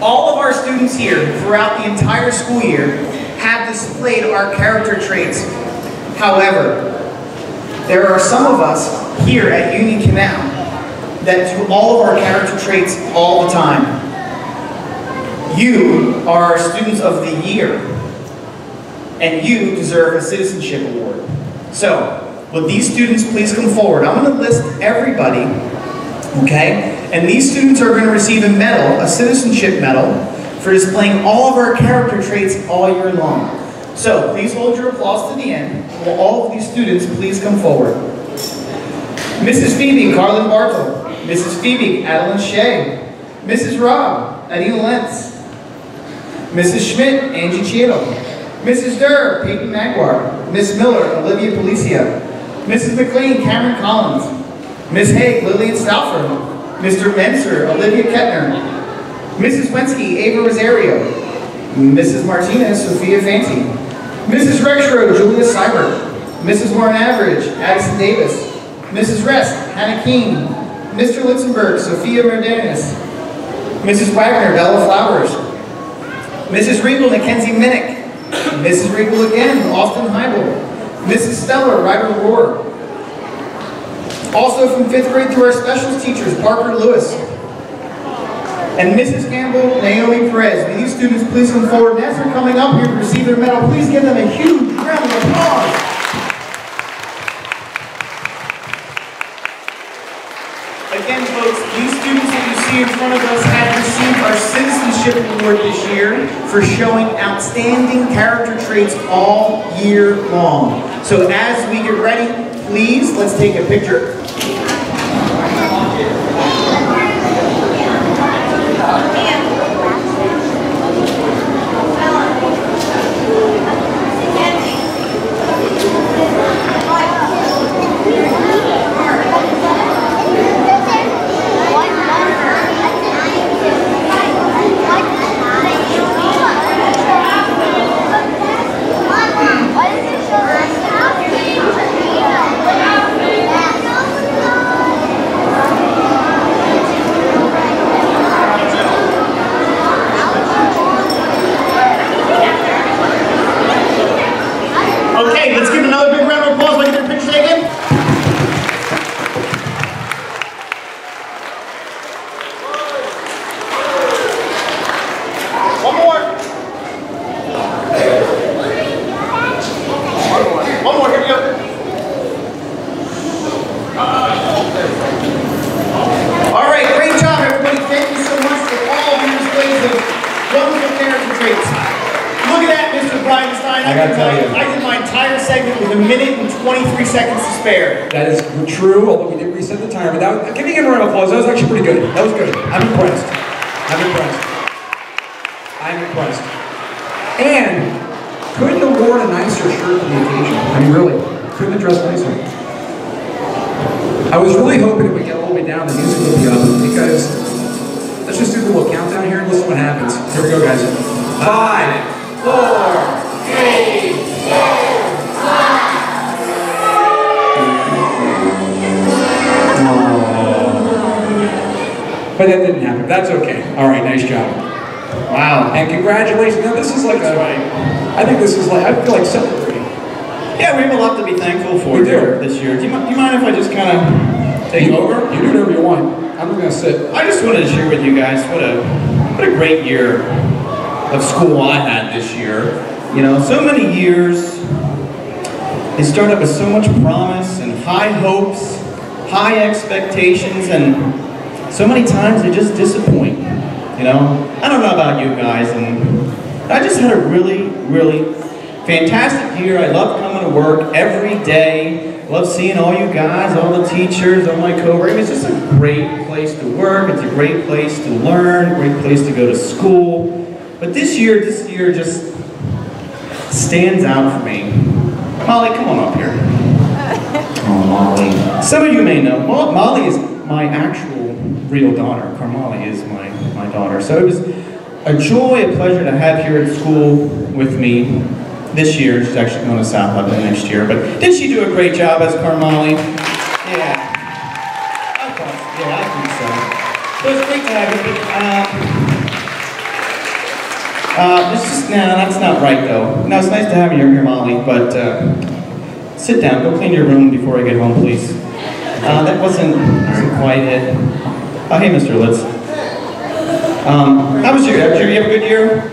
all of our students here throughout the entire school year have displayed our character traits. However, there are some of us here at Union Canal that do all of our character traits all the time. You are our students of the year, and you deserve a citizenship award. So, will these students please come forward? I'm going to list everybody, okay? And these students are going to receive a medal, a citizenship medal, for displaying all of our character traits all year long. So, please hold your applause to the end. Will all of these students please come forward? Mrs. Phoebe, Carlin Bartle. Mrs. Phoebe, Adeline Shea. Mrs. Robb, Adina Lentz. Mrs. Schmidt, Angie Chieto. Mrs. Durr, Peyton Magwar. Miss Miller, Olivia Policia. Mrs. McLean, Cameron Collins. Miss Haig, Lillian Stauffer. Mr. Menser, Olivia Kettner. Mrs. Wensky, Ava Rosario. Mrs. Martinez, Sophia Fancy. Mrs. Rexrow, Julia Seibert. Mrs. Warren Average, Addison Davis. Mrs. Rest, Hannah Keene. Mr. Litzenberg, Sophia Merdanis. Mrs. Wagner, Bella Flowers. Mrs. Regal, Mackenzie Minnick. Mrs. Regal again, Austin Heibel. Mrs. Stellar, Ryder Rohr. Also from 5th grade through our specials teachers, Parker Lewis. And Mrs. Campbell, Naomi Perez. Will these students please come forward? And as they're coming up here to receive their medal, please give them a huge round of applause. Again, folks, these students that you see in front of us have received our Citizenship Award this year for showing outstanding character traits all year long. So as we get ready, please, let's take a picture. Okay, let's give another big round of applause by getting your picture taken. One more. One more, here we go. All right, great job, everybody. Thank you so much for all of your displays of wonderful character traits. Look at that, Mr. Bridenstine. I gotta tell you. I did my entire segment with 1 minute and 23 seconds to spare. That is true, although we did reset the timer. But giving him a round of applause, that was actually pretty good. That was good. I'm impressed. I'm impressed. I'm impressed. And couldn't award a nicer shirt for the occasion. I mean, really, couldn't have dressed nicer. I was really hoping if we get all the way down, the music would be up, because let's just do the little countdown here and listen what happens. Here we go, guys. 5, 4, 3, 2, 1. But that didn't happen. That's okay. All right, nice job. Wow. And congratulations. Now, this is like I think this is like, I feel like celebrating. Yeah, we have a lot to be thankful for this year. Do you mind if I just kind of take over? You do whatever you want. I'm going to sit. I just wanted to share with you guys what a great year of school I had this year. You know, so many years, they start up with so much promise and high hopes, high expectations, and so many times they just disappoint, you know? I don't know about you guys, and I just had a really, really fantastic year. I love coming to work every day. Love seeing all you guys, all the teachers, all my co-workers. It's just a great place to work. It's a great place to learn, great place to go to school. But this year just stands out for me. Molly, come on up here. Oh, Molly. Some of you may know, Molly is my actual real daughter. Carmali is my daughter. So it was a joy, a pleasure to have here at school with me this year. She's actually going to South London next year. But did she do a great job as Carmali? Yeah. I think so. So it's great to have you. No, that's not right though. No, it's nice to have you here, Molly, but sit down, go clean your room before I get home, please. That wasn't quite it. Oh, hey, Mr. Litz. How was your year? Did you have a good year?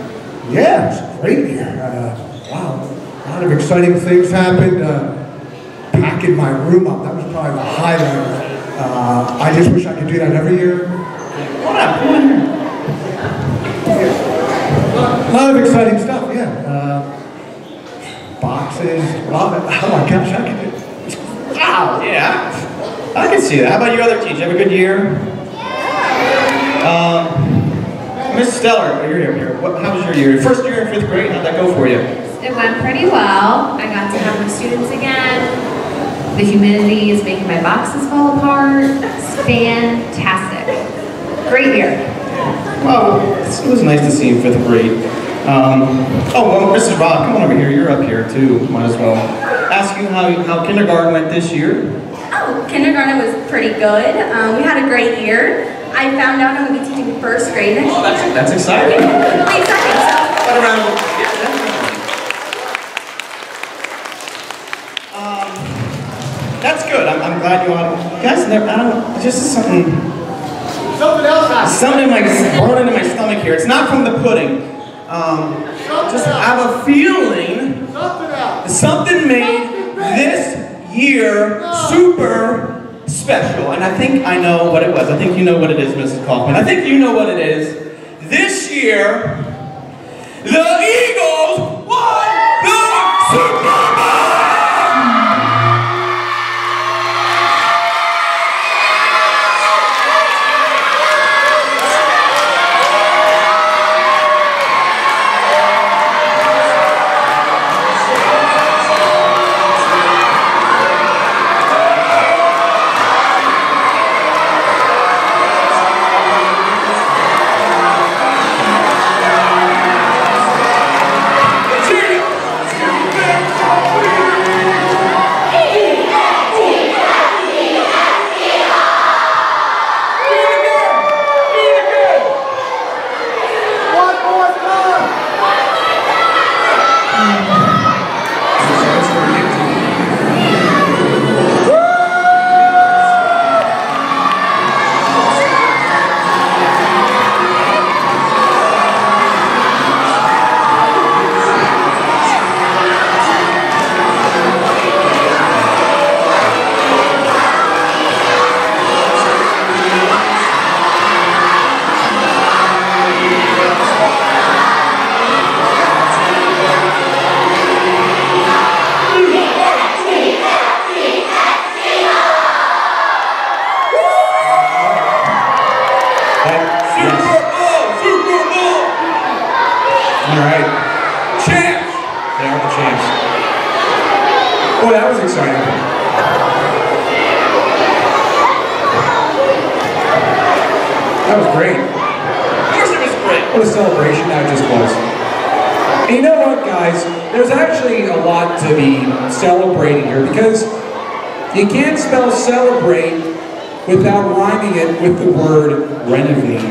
Yeah, it was a great year. Wow, a lot of exciting things happened. Packing my room up, that was probably the highlight. I just wish I could do that every year. Come on here. A lot of exciting stuff, yeah. Boxes, oh my gosh, I can do it. Wow, yeah. I can see that. How about you other teachers? You have a good year? Miss Stellar, oh, you're here. How was your year? Your first year in 5th grade, how'd that go for you? It went pretty well. I got to have my students again. The humidity is making my boxes fall apart. It's fantastic. Great year. Well, it was nice to see you in 5th grade. Well, Mrs. Rock, come on over here. You're up here too. Might as well ask you how kindergarten went this year. Oh, kindergarten was pretty good. We had a great year. I found out I'm going to be teaching 1st grade next year. That's exciting. Yeah, really exciting. So. What around? Yeah, That's good. I'm glad you all. You guys never. I don't. It's just something. Something else happened. Something like burning in my stomach here. It's not from the pudding. Just I have a feeling something made this year super special, and I think I know what it was. I think you know what it is, Mrs. Kaufman. I think you know what it is. This year, the Eagles won the Super Bowl! Boy, that was exciting. That was great. Of course it was great. What a celebration that just was. And you know what, guys? There's actually a lot to be celebrating here because you can't spell celebrate without rhyming it with the word renovate.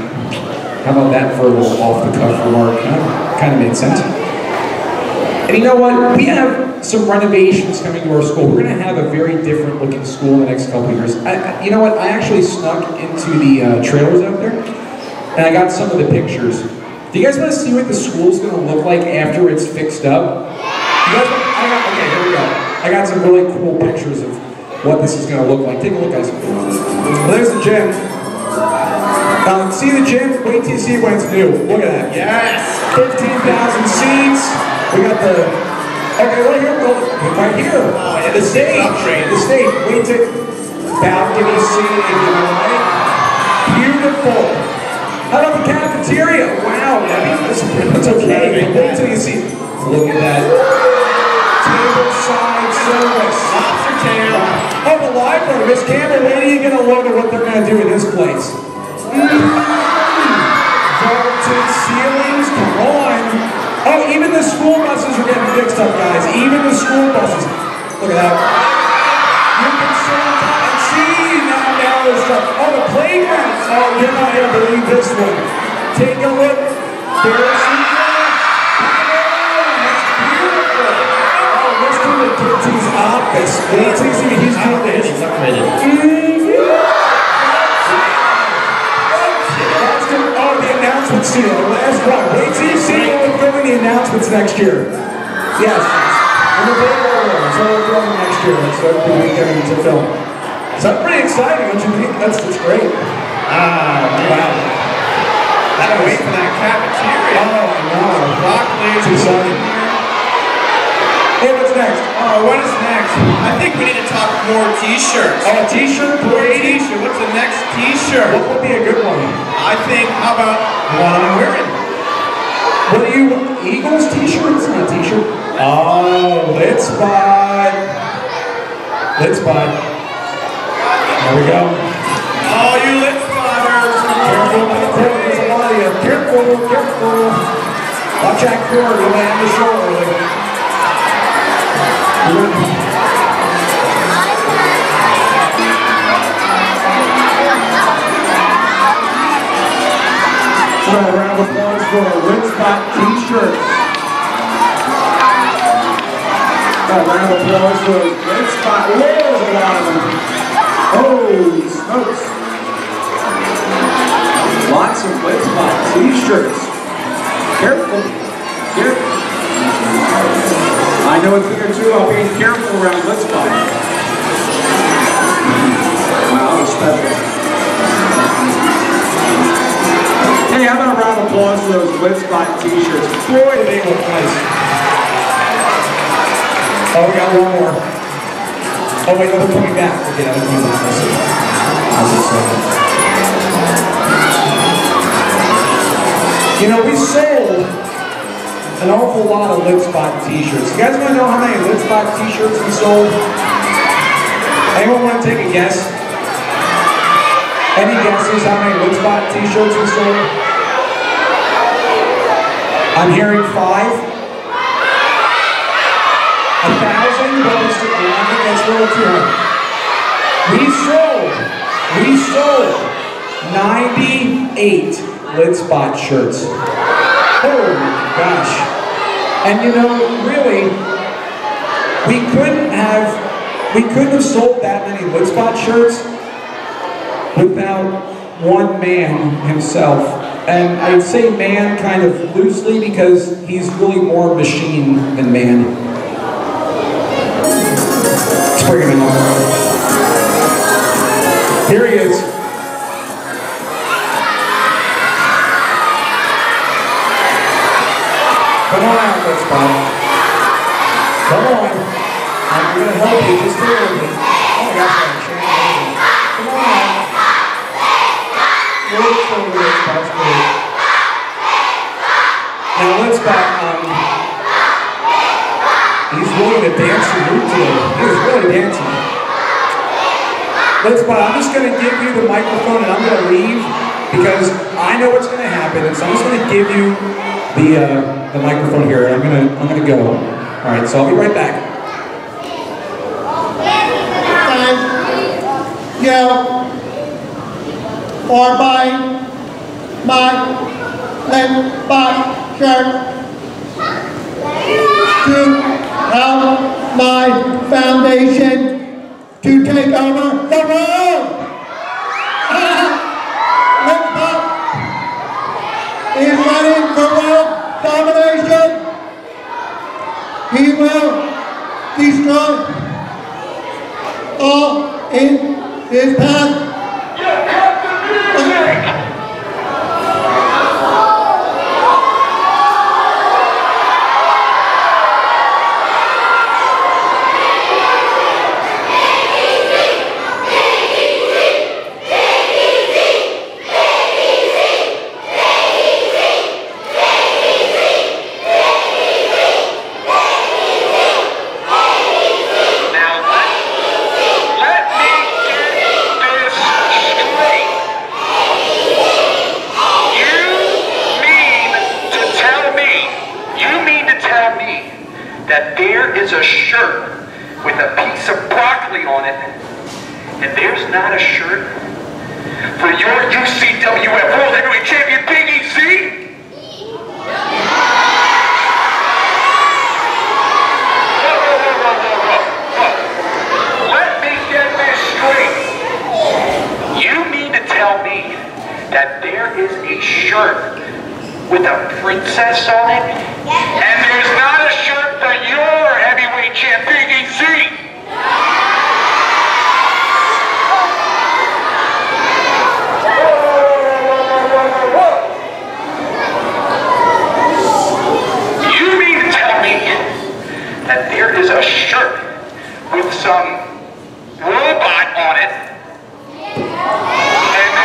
How about that for a little off-the-cuff remark? Kind of made sense. And you know what? We have some renovations coming to our school. We're going to have a very different looking school in the next couple of years. You know what? I actually snuck into the trailers out there, and I got some of the pictures. Do you guys want to see what the school's going to look like after it's fixed up? Okay, here we go. I got some really cool pictures of what this is going to look like. Take a look, guys. Well, there's the gym. See the gym? Wait till you see when it's new. Look at that. Yes! 15,000 seats. We got the, okay, right here, right here. The stage, wait till, balcony seating, right? Beautiful. How about the cafeteria? Wow, that's okay. Wait till you see, look at that. Tableside service. Lobster tail. Oh, the library. Miss Cameron, when are you going to learn what they're going to do in this place? Vaulted ceilings, come on. Oh, even the school buses are getting fixed up, guys. Even the school buses. Look at that. You can sit on top and see now there's stuff. Oh, the playground. Oh, you're not going to believe this one. Take a look. There's the That's beautiful. Oh, let's do the kids' office. Wait till you see what he's doing this. He's upgraded. See the last one. Wait till you see when we're filming the announcements next year. Yes. In the big order. So we're filming next year. That's what we're going to film. So that's pretty exciting, don't you think? That's great. Wow. Gotta wait for that cafeteria. Oh, I know. Broccoli. It's exciting. Hey, what's next? Oh, what is next? I think we need to talk more t-shirts. Oh, a t-shirt? Great t-shirt. What's the next t-shirt? What would be a good one? I think, how about what I'm wearing? What are you, Eagles t-shirt? It's not a t-shirt. Oh, Lit Spot. Lit Spot. There we go. Oh, you lit spotters. Careful, there's a lot of you. Careful. Watch that cord, you'll land the shoulder. A round of applause for a Lit Spot t-shirt. A round of applause for Lit Spot. spot. Whoa, there's a lot of them. Holy smokes. Lots of lit spot t-shirts. Careful. Careful. I know a thing or two about being careful around lit spot. Wow, that was special. Hey, how about a round of applause for those lit spot t-shirts? Boy, do they look nice. Oh, we got one more. Oh wait, no, they're coming back. Okay, they're coming back. You know, we sold an awful lot of lit spot t-shirts. You guys want to know how many lit spot t-shirts we sold? Anyone want to take a guess? Any guesses how many lit spot t-shirts we sold? I'm hearing 5. 1,000, but I think that's a little too high. We sold 98 lit spot shirts. Oh my gosh. And you know, really, we couldn't have sold that many lit spot shirts without one man himself. And I'd say man kind of loosely because he's really more machine than man. Let's bring him up. Here he is. Come on out, let's spot. Come on. I'm going to help you just a little bit. Oh my gosh, I'm changing. Come on out. Look over this spot's good. Now let's back. He's really in a dancing mood today. He's really dancing. Let's spot. I'm just going to give you the microphone and I'm going to leave because I know what's going to happen. And so I'm just going to give you the microphone here, and I'm gonna go. All right, so I'll be right back. You or buy my lit spot shirt to help my foundation to take over the world. Lit spot is running for world domination. He will destroy all in his path. That there is a shirt with a piece of broccoli on it, and there's not a shirt for your UCWF World Heavyweight Champion, Big EC? Let me get this straight. You mean to tell me that there is a shirt with a princess on it, and there's not a shirt for your heavyweight champ, Big EC? You mean to tell me that there is a shirt with some robot on it, and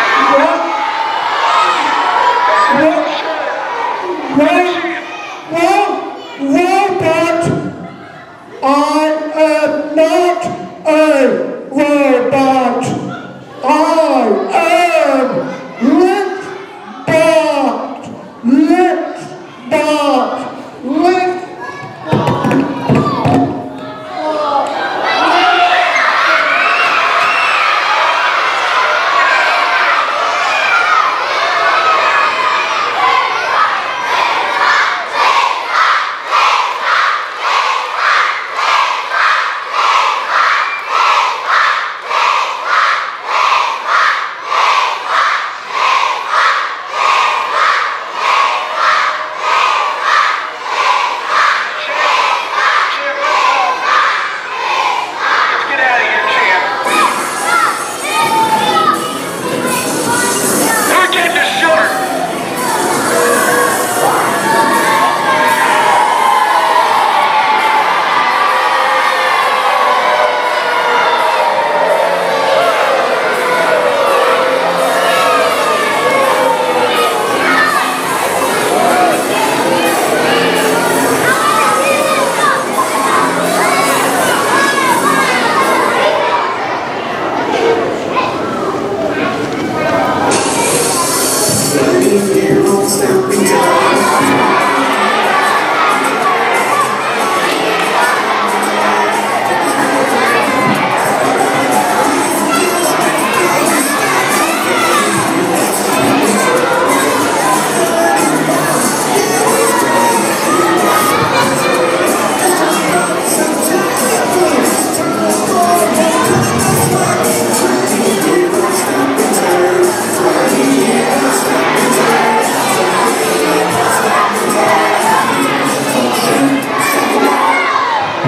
Robot! I am not a robot! I am Lickbot! Lickbot!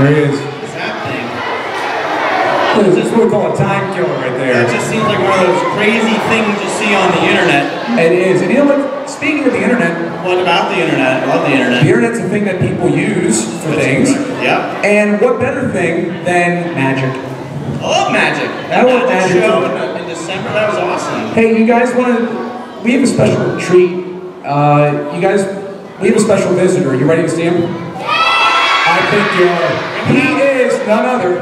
There he is. What's happening? This is what we call a time killer right there. That just seems like one of those crazy things you see on the internet. It is. And you know what? Speaking of the internet. What about the internet? I love the internet. The internet's a thing that people use for things. Yeah. And what better thing than magic? I love magic. I love magic show too. in December, that was awesome. Hey, you guys want to? We have a special treat. You guys, we have a special visitor. You ready to see him? I think you are. He is none other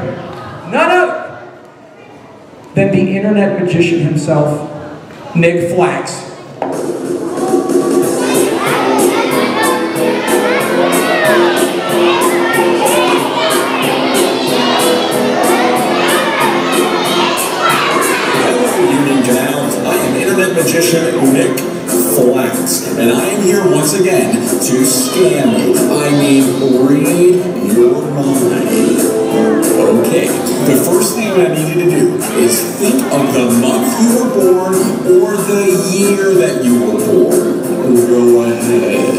than the internet magician himself, Nick Flax. Magician Nick Flax, and I am here once again to scam you. I mean, read your mind. Okay, the first thing I need you to do is think of the month you were born or the year that you were born. Go ahead.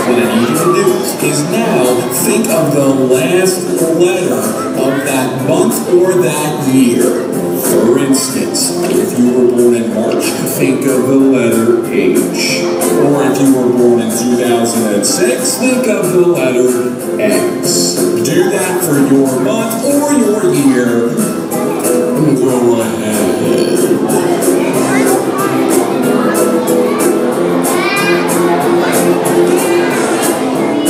What I need you to do is now think of the last letter of that month or that year. For instance, if you were born in March, think of the letter H. Or if you were born in 2006, think of the letter X. Do that for your month or your year. Go ahead.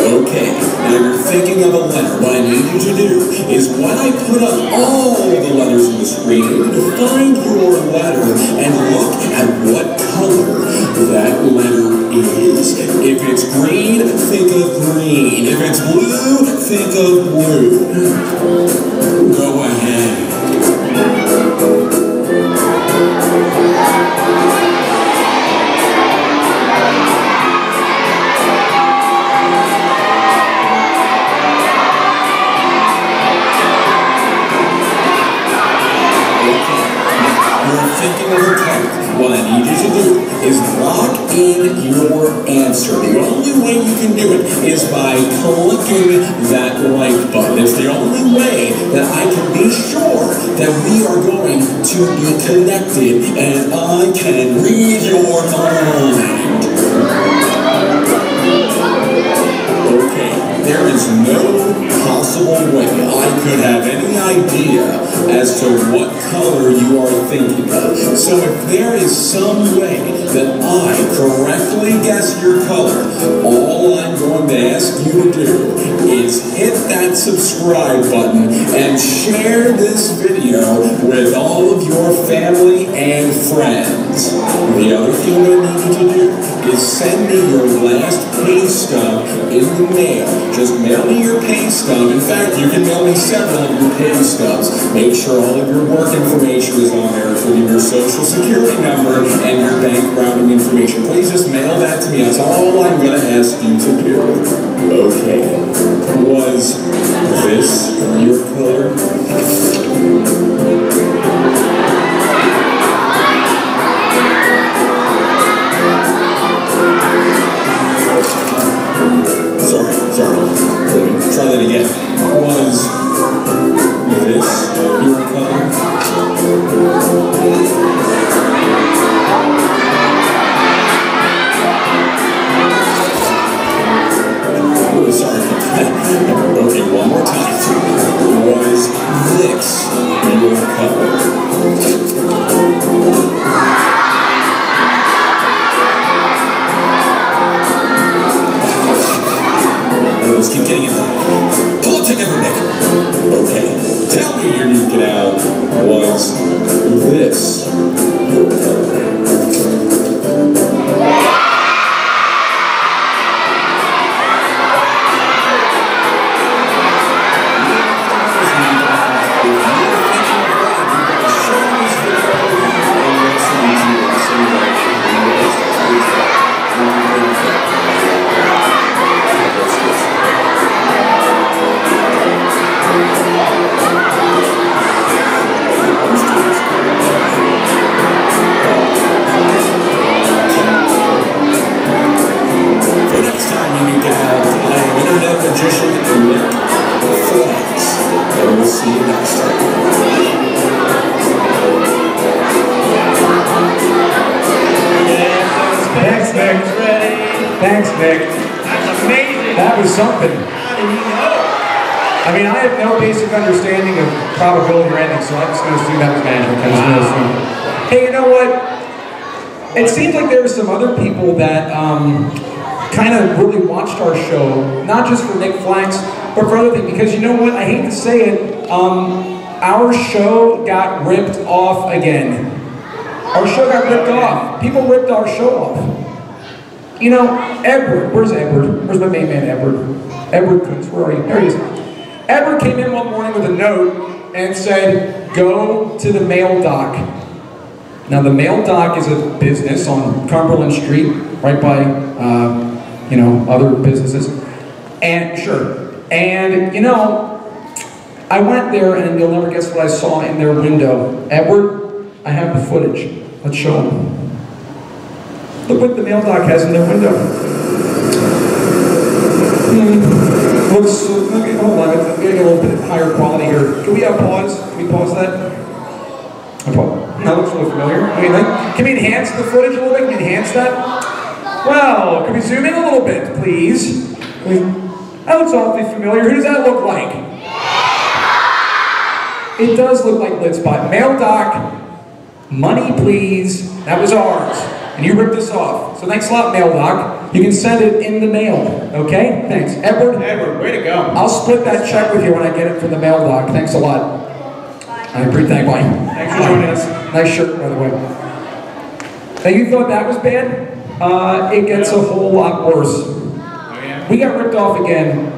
Okay, now you're thinking of a letter. What I need you to do is when I put up all the letters on the screen, you're going to find your letter and look at what color that letter is. If it's green, think of green. If it's blue, think of blue. Go ahead. Thinking of a color. What I need you to do is lock in your answer. The only way you can do it is by clicking that like button. It's the only way that I can be sure that we are going to be connected and I can read your mind. Okay, there is no possible way I could have any idea as to what color you are thinking of. So if there is some way that I correctly guess your color, all I'm going to ask you to do is hit that subscribe button and share this video with all of your family and friends. The other thing I need you to do is send me your last pay stub in the mail. Just mail me your pay stub. In fact, you can mail me several of your pay stubs. Make sure all of your work information is on there, including your social security number and your bank routing information. Please just mail that to me. That's all I'm going to ask you to do. Okay. Was this your color? Sorry. Let me try that again. Was this your color? Oh, sorry. Okay, one more time. Was this your color? Let's keep getting it. Politic every day. Okay. Tell me your new canal was this your color? Thanks, Nick. That's amazing. That was something. How did he know? I mean, I have no basic understanding of probability or anything, so I'm just going to assume that was magic. I'm just going to assume. Hey, you know what? It seems like there were some other people that kind of really watched our show, not just for Nick Flax, but for other things. Because you know what? I hate to say it, our show got ripped off again. Our show got ripped off. People ripped our show off. You know, Edward, where's Edward? Where's my main man, Edward? Edward Kuntz, where are you? There he is. Edward came in one morning with a note and said, go to the mail dock. Now the mail dock is a business on Cumberland Street, right by, you know, other businesses. And, sure. And, you know, I went there and you'll never guess what I saw in their window. Edward, I have the footage. Let's show them. Look what the mail dock has in their window. Looks, okay, hold on, I'm getting a little bit higher quality here. Can we pause? Can we pause that? That looks really familiar. Can we enhance the footage a little bit? Can we enhance that? Well, can we zoom in a little bit, please? That looks awfully familiar. Who does that look like? It does look like Litspot. Mail dock, money please. That was ours. And you ripped us off. So thanks a lot, mail dock. You can send it in the mail, okay? Thanks. Edward? Edward, way to go. I'll split that check with you when I get it from the mail dock. Thanks a lot. I appreciate that. Thanks for joining us. Nice shirt, by the way. Now you thought that was bad? It gets a whole lot worse. Oh, yeah? We got ripped off again.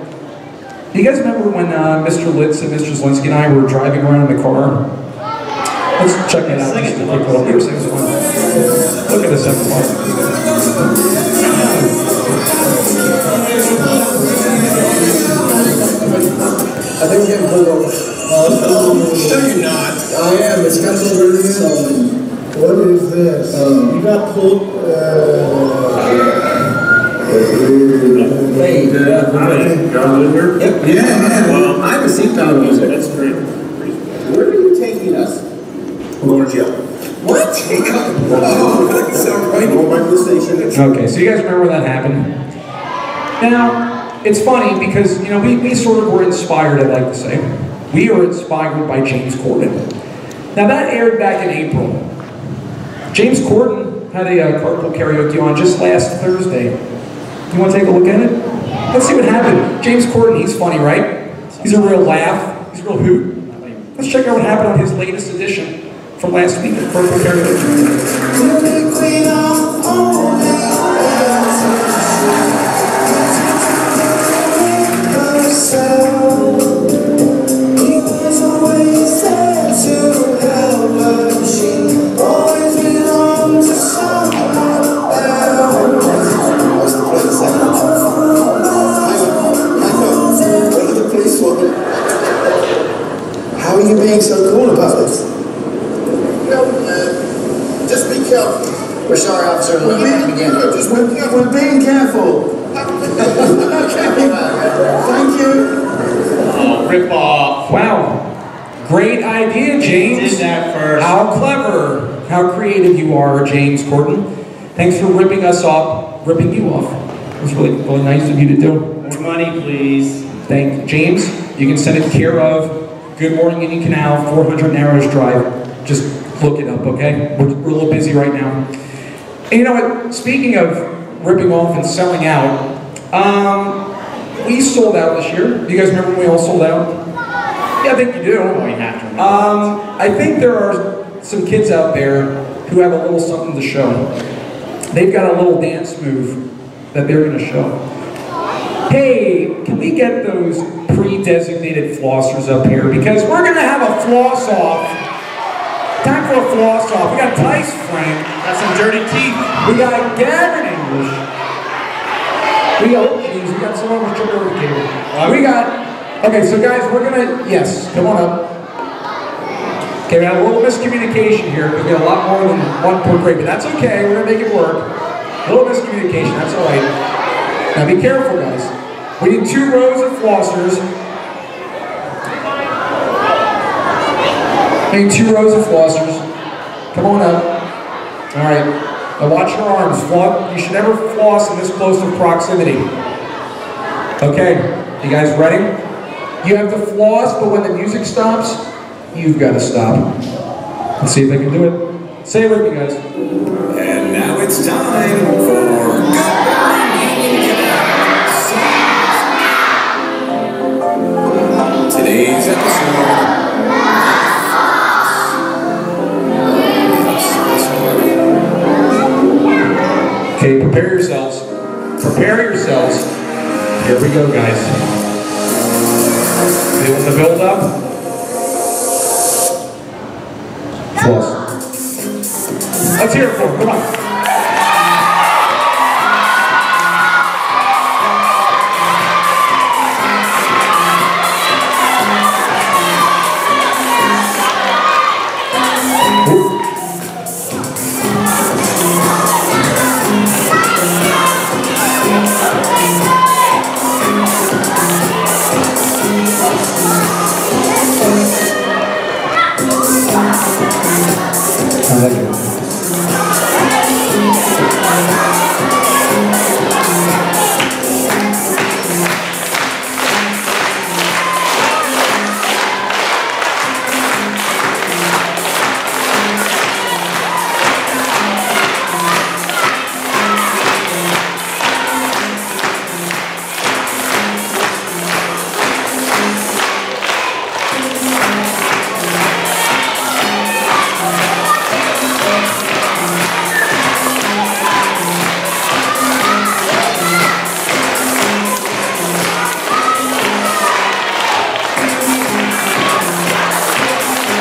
You guys remember when Mr. Litz and Mr. Zelinsky and I were driving around in the car? Let's check it out. Just a quick little bit. Look at this one. I think we're getting pulled over. No, you're not. I am. It's got some version. What is this? You got pulled. Wait. Yep. Yeah. Well, I have a seatbelt music. That's great. Where are you taking us? We're going to jail. What? Oh, that's so right. Going to the station. Okay, so you guys remember when that happened? Now, it's funny because, you know, we sort of were inspired, I'd like to say. We are inspired by James Corden. Now, that aired back in April. James Corden had a carpool karaoke on just last Thursday. You want to take a look at it? Let's see what happened. James Corden, he's funny, right? He's a real laugh. He's a real hoot. Let's check out what happened on his latest edition from last week at carpool karaoke. How are you being so cool about this? No, just be careful. We're sorry, officer. We're being careful. Okay. Thank you. Oh, rip off. Wow. Great idea, James. Did that first. How clever. How creative you are, James Corden. Thanks for ripping us off, ripping you off. It was really, really nice of you to do. More money, please. Thank James. You can send it care of Good Morning Indian Canal, 400 Narrows Drive. Just look it up, okay? We're a little busy right now. And you know what? Speaking of ripping off and selling out, we sold out this year. Do you guys remember when we all sold out? Yeah, I think you do. Oh, you have to. I think there are some kids out there who have a little something to show. They've got a little dance move that they're going to show. Hey, can we get those pre-designated flossers up here? Because we're going to have a floss off. Time for a floss off. We got Tice Frank. Got some dirty teeth. We got Gavin English. We got someone with triple over the cable. We got, okay, so guys, we're gonna, yes, come on up. Okay, we had a little miscommunication here, because we got a lot more than one per grade, but that's okay, we're gonna make it work. A little miscommunication, that's all right. Now be careful, guys. We need 2 rows of flossers. We need 2 rows of flossers. Come on up. All right. Now watch your arms. You should never floss in this close of proximity. Okay, you guys ready? You have to floss, but when the music stops, you've got to stop. Let's see if they can do it. Say it with me, guys. And now it's time for today's episode. Okay, prepare yourselves. Prepare yourselves. Here we go, guys. Feeling the build up? Floss. Let's hear it for him. Come on.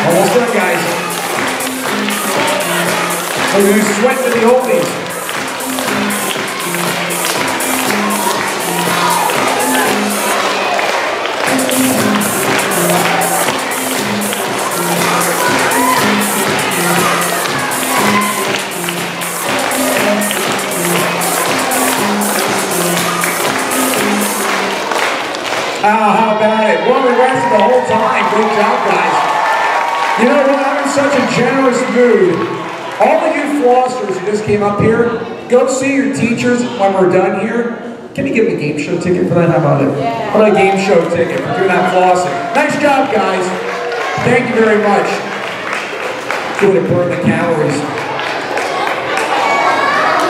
Almost done, guys. So you sweat to the oldies. Oh, how about it? Well, we rested the whole time. Great job, guys. You know what? I'm in such a generous mood. All of you flossers who just came up here, go see your teachers when we're done here. Can you give me a game show ticket for that? How about it? How about a game show ticket for doing that flossing? Nice job, guys. Thank you very much. Good to burn the calories.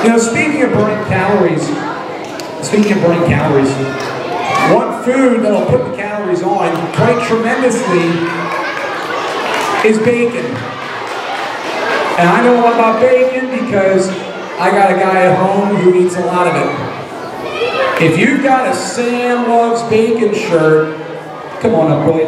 You know, speaking of burning calories, one food that'll put the calories on quite tremendously is bacon. And I know a lot about bacon because I got a guy at home who eats a lot of it. If you've got a Sam Loves Bacon shirt, come on up, boy.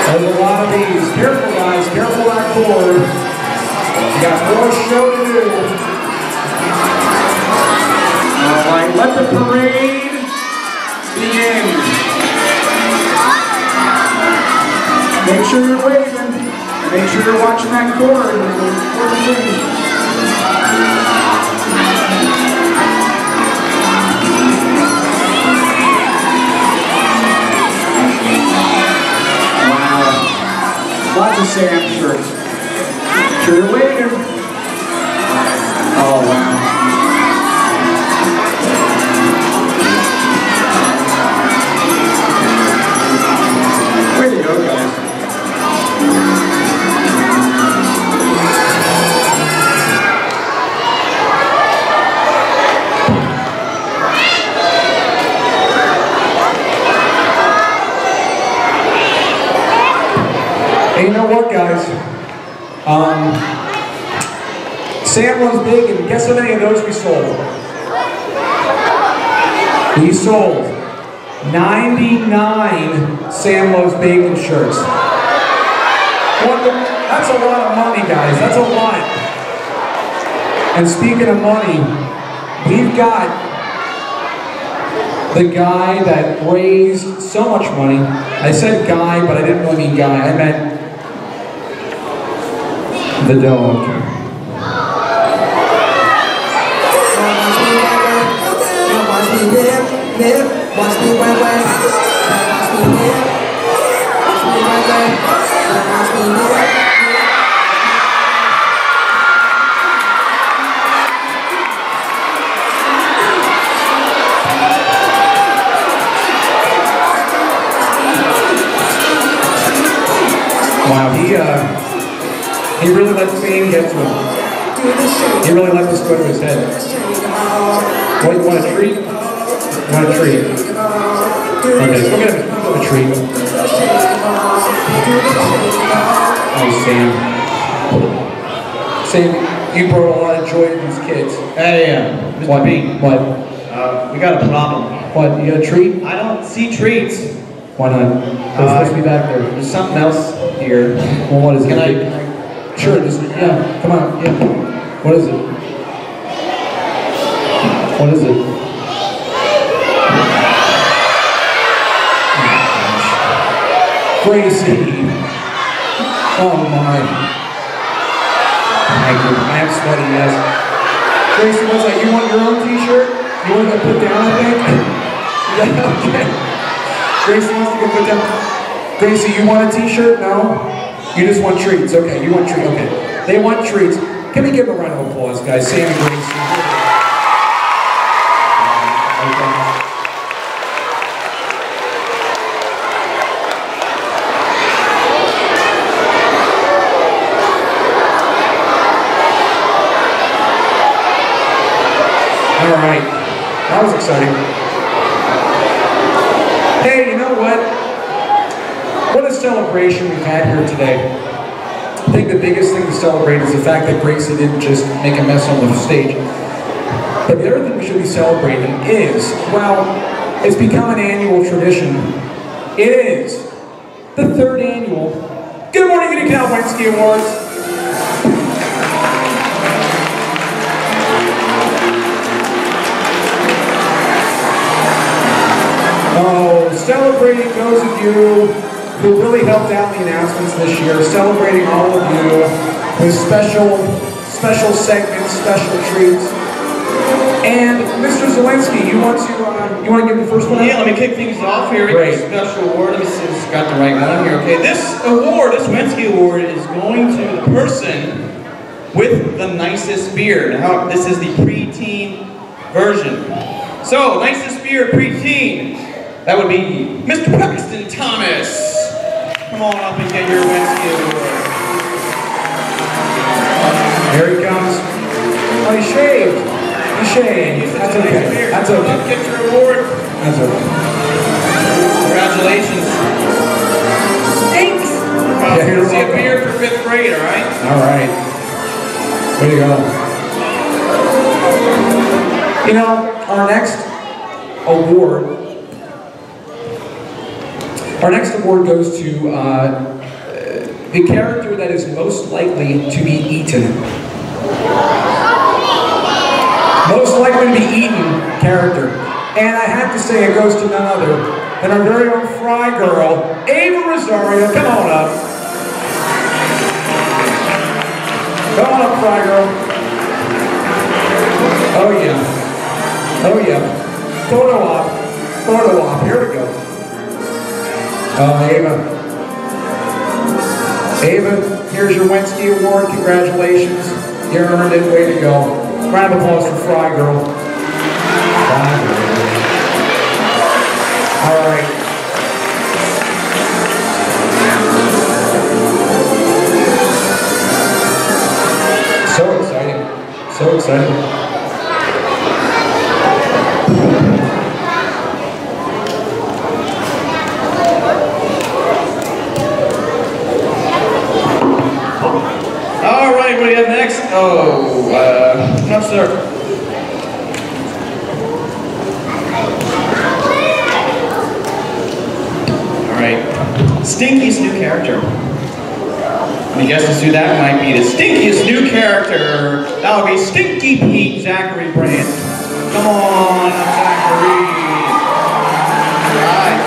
There's a lot of these. Careful, guys. Careful that cord. You got more show to do. All right, let the parade begin. Make sure you're waving. Make sure you're watching that cord. Lots of Sam shirts. Sure you're waiting. Oh, wow. Way to go, guys. Hey, you know what, guys? Sam Loves Bacon. Guess how many of those we sold? We sold 99 Sam Loves Bacon shirts. That's a lot of money, guys. That's a lot. And speaking of money, we've got the guy that raised so much money. I said guy, but I didn't really mean guy. I meant the dog. Watch Wow, he really let the pain get to him. He really let this go to his head. What, you want a treat? You want a treat? Okay, so we're gonna have a treat. Oh, Sam. Sam, you brought a lot of joy to these kids. Hey, Mr. B. What? We got a problem. What, you got a treat? I don't see treats. Why not? They're supposed to be back there. There's something else here. Well, what is it? Can I? Sure, just, yeah, come on, yeah. What is it? What is it? Gracie. Oh my. I'm sweaty, yes. Gracie, what's that? You want your own t-shirt? You want to get put down, I think? Yeah, okay. Gracie wants to get put down. Gracie, you want a t-shirt? No? You just want treats. Okay, you want treats. Okay. They want treats. Can we give them a round of applause, guys? Sam and Gracie. All right. That was exciting. Hey, you know what? What a celebration we've had here today. I think the biggest thing to celebrate is the fact that Gracie didn't just make a mess on the stage. But the other thing we should be celebrating is, well, it's become an annual tradition. It is the 3rd annual Good Morning Union Canal Wednesday Awards. Oh, celebrating those of you who really helped out in the announcements this year, celebrating all of you with special segments, special treats. And Mr. Zelensky, you want to give the first one? Yeah, let me kick things off here. Great. Special award. Let me see if it's got the right one here. Okay, this award, this Wednesday award, is going to the person with the nicest beard. Now, this is the preteen version. So, nicest beard, preteen. That would be Mr. Paxton Thomas. Come on up and get your Wednesday award. Here he comes. Oh, he shaved. He shaved. That's okay. That's okay. Come up, get your award. That's okay. Congratulations. Thanks. Yeah, You'll see a beard for 5th grade, all right? All right. Way to go. You know, our next award goes to the character that is most likely to be eaten. Most likely to be eaten character. And I have to say it goes to none other than our very own Fry Girl, Ava Rosario. Come on up. Come on up, Fry Girl. Oh yeah. Oh yeah. Photo op. Photo op. Here we go. Ava. Ava, here's your Wednesday award. Congratulations. You earned it. Way to go. Round of applause for Fry Girl. Fry Girl. All right. So exciting. So exciting. What do you have next? Oh, no, sir. All right. Stinkiest new character. Any guesses who that might be? The stinkiest new character. That would be Stinky Pete Zachary Brandt. Come on, Zachary. All right.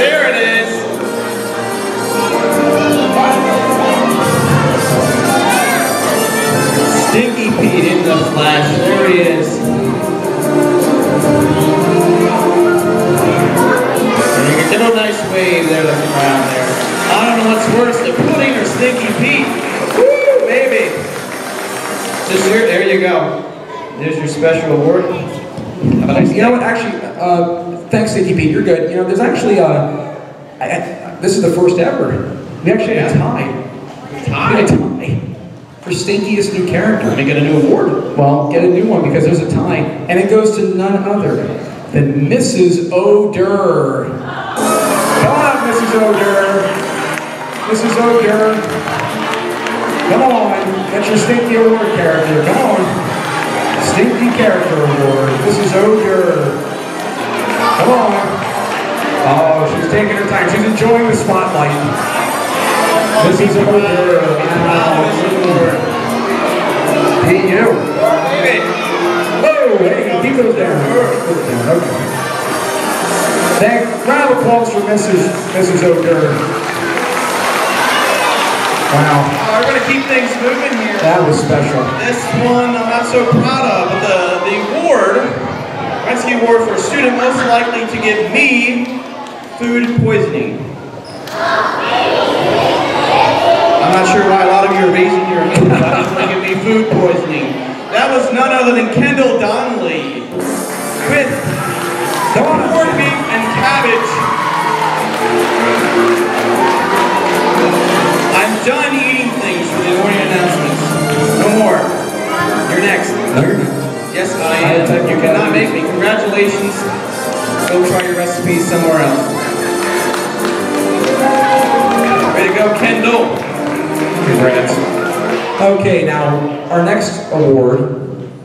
There it is. Stinky Pete in wave there to the crowd there. I don't know what's worse, the pudding or Stinky Pete. Woo, baby. Just here, there you go. There's your special award. Have a nice day. You know what, actually, thanks Stinky Pete, you're good. You know, there's actually, this is the first ever. We actually had a tie. We had a tie for stinkiest new character. Let me get a new award. Well, get a new one because there's a tie. And it goes to none other than Mrs. O'Dur. Come on, Mrs. O'Dur. Mrs. O'Dur. Come on, get your stinky award character. Come on. Stinky character award. Mrs. O'Dur. Come on. Oh, she's taking her time. She's enjoying the spotlight. Mrs. O'Dur. Hey, you. Oh, hey, keep those down. Okay. Round of applause for Mrs. O'Dur. Wow. We're going to keep things moving here. That was special. This one I'm not so proud of, but the award, Rescue Award for a student most likely to give me food poisoning. I'm not sure why a lot of you are raising your hand, but I'm going to give me food poisoning. That was none other than Kendall Donnelly with corned beef and cabbage. I'm done eating things for the morning announcements. No more. You're next. No, you're not. Yes, I am. You cannot make me. Congratulations. Go try your recipes somewhere else. Way to go, Kendall. Congrats. Okay, now our next award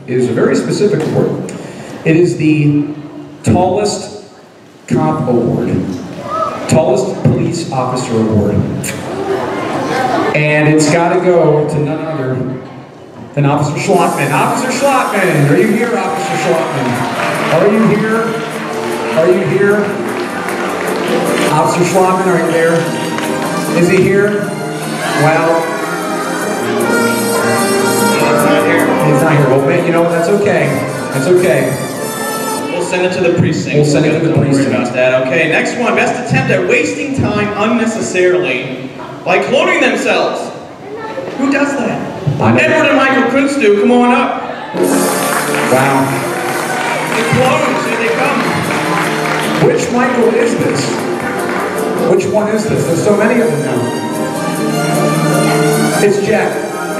is a very specific award. It is the Tallest Cop Award. Tallest Police Officer Award. And it's got to go to none other than Officer Schlottman. Officer Schlottman! Are you here, Officer Schlottman? Are you here? Are you here? Officer Schlottman, are you there? Is he here? Well, he's not here. He's not here. Well, you know, that's okay. That's okay. We'll send it to the precinct. We'll send it to the precinct. Don't worry about that. Okay, next one. Best attempt at wasting time unnecessarily by cloning themselves. Who does that? Edward and Michael Kunstu, come on up. Wow. The clones, here they come. Which Michael is this? Which one is this? There's so many of them now. It's Jeff.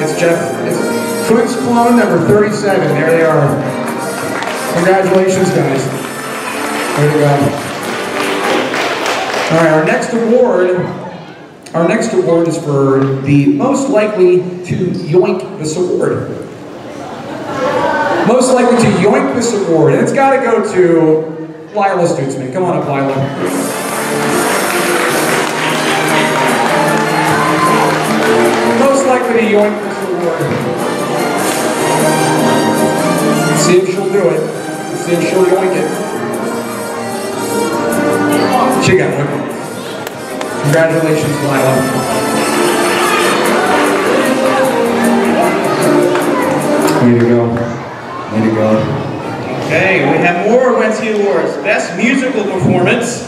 It's Jeff. It's Kunst clone number 37. There they are. Congratulations, guys. There you go. All right, our next award is for the most likely to yoink this award. Most likely to yoink this award. And it's got to go to Lila Stutzman. Come on up, Lila. Most likely to yoink this award. Let's see if she'll do it. Let's see if she'll yoink it. She got it. Congratulations, Lila. Way to go. Way to go. Okay, we have more Wednesday Awards. Best musical performance.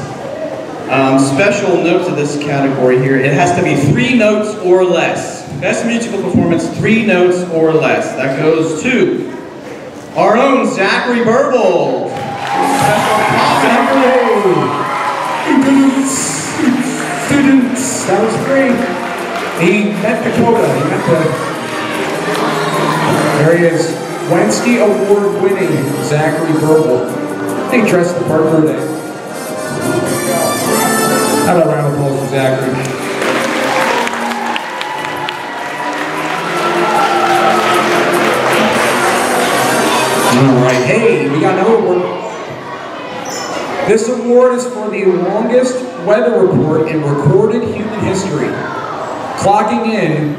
Special note to this category here. It has to be 3 notes or less. Best musical performance, 3 notes or less. That goes to our own Zachary Burble. Students, that was great. He met the quota. He met the. There he is. Wednesday Award-winning Zachary Burble. He dressed the part for today. How about a round of applause for Zachary? All right. Hey, we got another award. This award is for the longest weather report in recorded human history, clocking in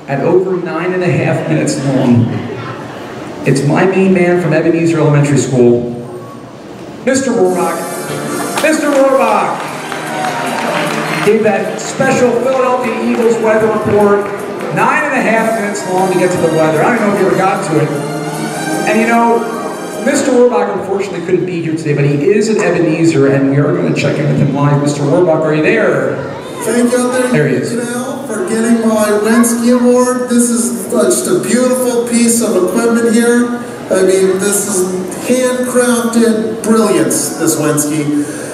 at over 9.5 minutes long. It's my main man from Ebenezer Elementary School, Mr. Rohrbach. Mr. Rohrbach gave that special Philadelphia Eagles weather report, 9.5 minutes long to get to the weather. I don't know if you ever got to it. And you know, Mr. Rohrbach unfortunately couldn't be here today, but he is at Ebenezer, and we are going to check in with him live. Mr. Rohrbach, are you there? Thank you out there, Canal, for getting my Wensky Award. This is just a beautiful piece of equipment here. I mean, this is handcrafted brilliance, this Wensky.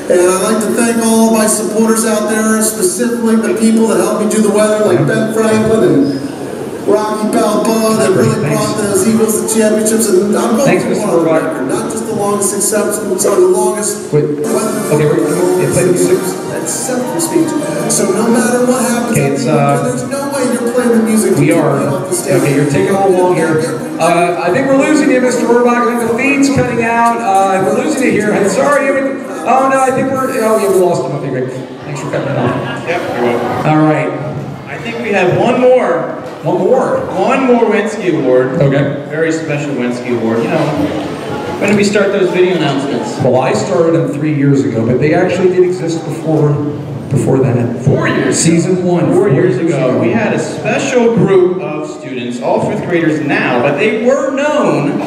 And I'd like to thank all of my supporters out there, specifically the people that helped me do the weather, like Ben Franklin and Rocky Balboa, that really brought those Eagles to championships. And I'm going for one on the record, not just the longest acceptance, or the longest. Okay, play the music. Acceptance speech. So no matter what happens, there's no way you're playing the music. We are. Okay, you're taking a little long here. I think we're losing you, Mr. Rohrbach. I think the feed's cutting out. We're losing you here. I'm sorry. Oh no, I think we're. Oh yeah, we lost him. Okay, great. Thanks for cutting it off. Yep, you're welcome. All right. I think we have one more. One more? One more Wensky Award. Okay. Very special Wensky Award. You know, when did we start those video announcements? Well, I started them 3 years ago, but they actually did exist before that. 4 years. Season 1. 4 years ago. We had a special group of students, all 5th graders now, but they were known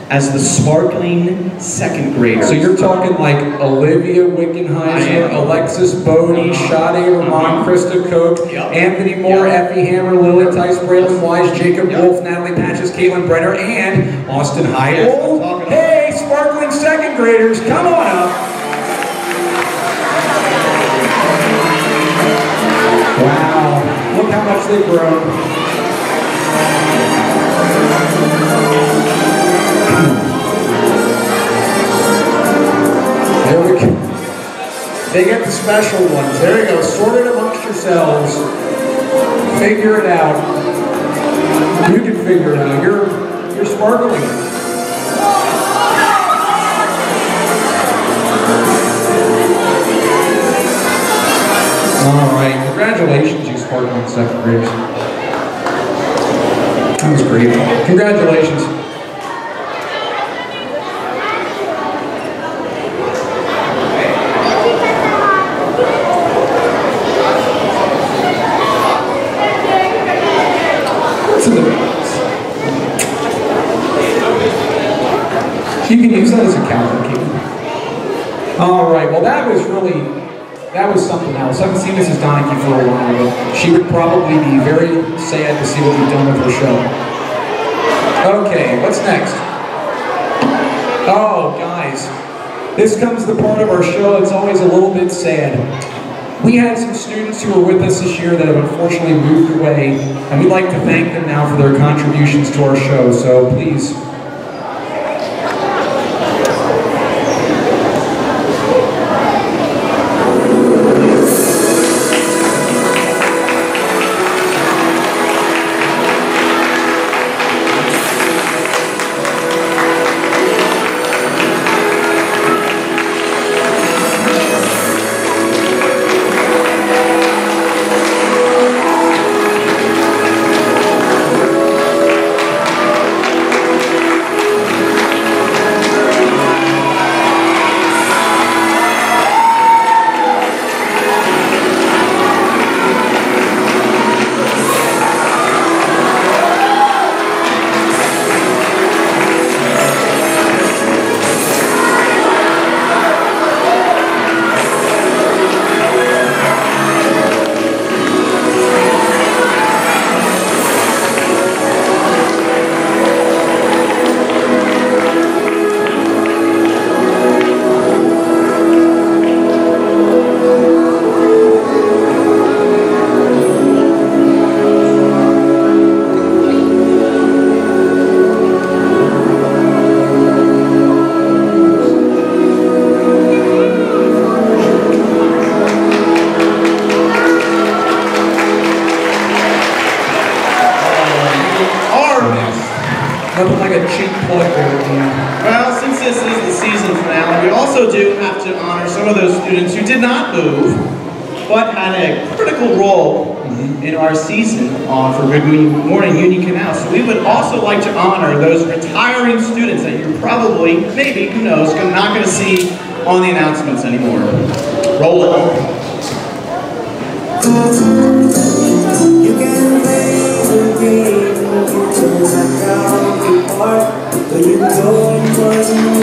as the sparkling 2nd graders. So you're talking like Olivia Wickenheiser, Alexis Bodie, Sade Ramon, Krista Koch, Anthony Moore, Effie Hammer, Lily Tice, Braylon Wise, Jacob Wolf, Natalie Patches, Caitlin Brenner, and Austin Heidel. Hey, sparkling 2nd graders, come on up. Wow, look how much they've grown. There we go. They get the special ones. There you go. Sort it amongst yourselves. Figure it out. You can figure it out. You're sparkling. All right. Congratulations, you sparkling 2nd graders. That was great. Congratulations. You can use that as a calendar key. All right, well that was something else. I haven't seen Mrs. Donahue for a while, but she would probably be very sad to see what we've done with her show. Okay, what's next? Oh, guys, this comes the part of our show that's always a little bit sad. We had some students who were with us this year that have unfortunately moved away, and we'd like to thank them now for their contributions to our show, so please. Nothing like a cheap plug there at the end. Well, since this is the season finale, we also do have to honor some of those students who did not move, but had a critical role in our season for Good Morning Union Canal. So we would also like to honor those retiring students that you're probably, maybe, who knows, not going to see on the announcements anymore. Roll it. You can play the game, but you don't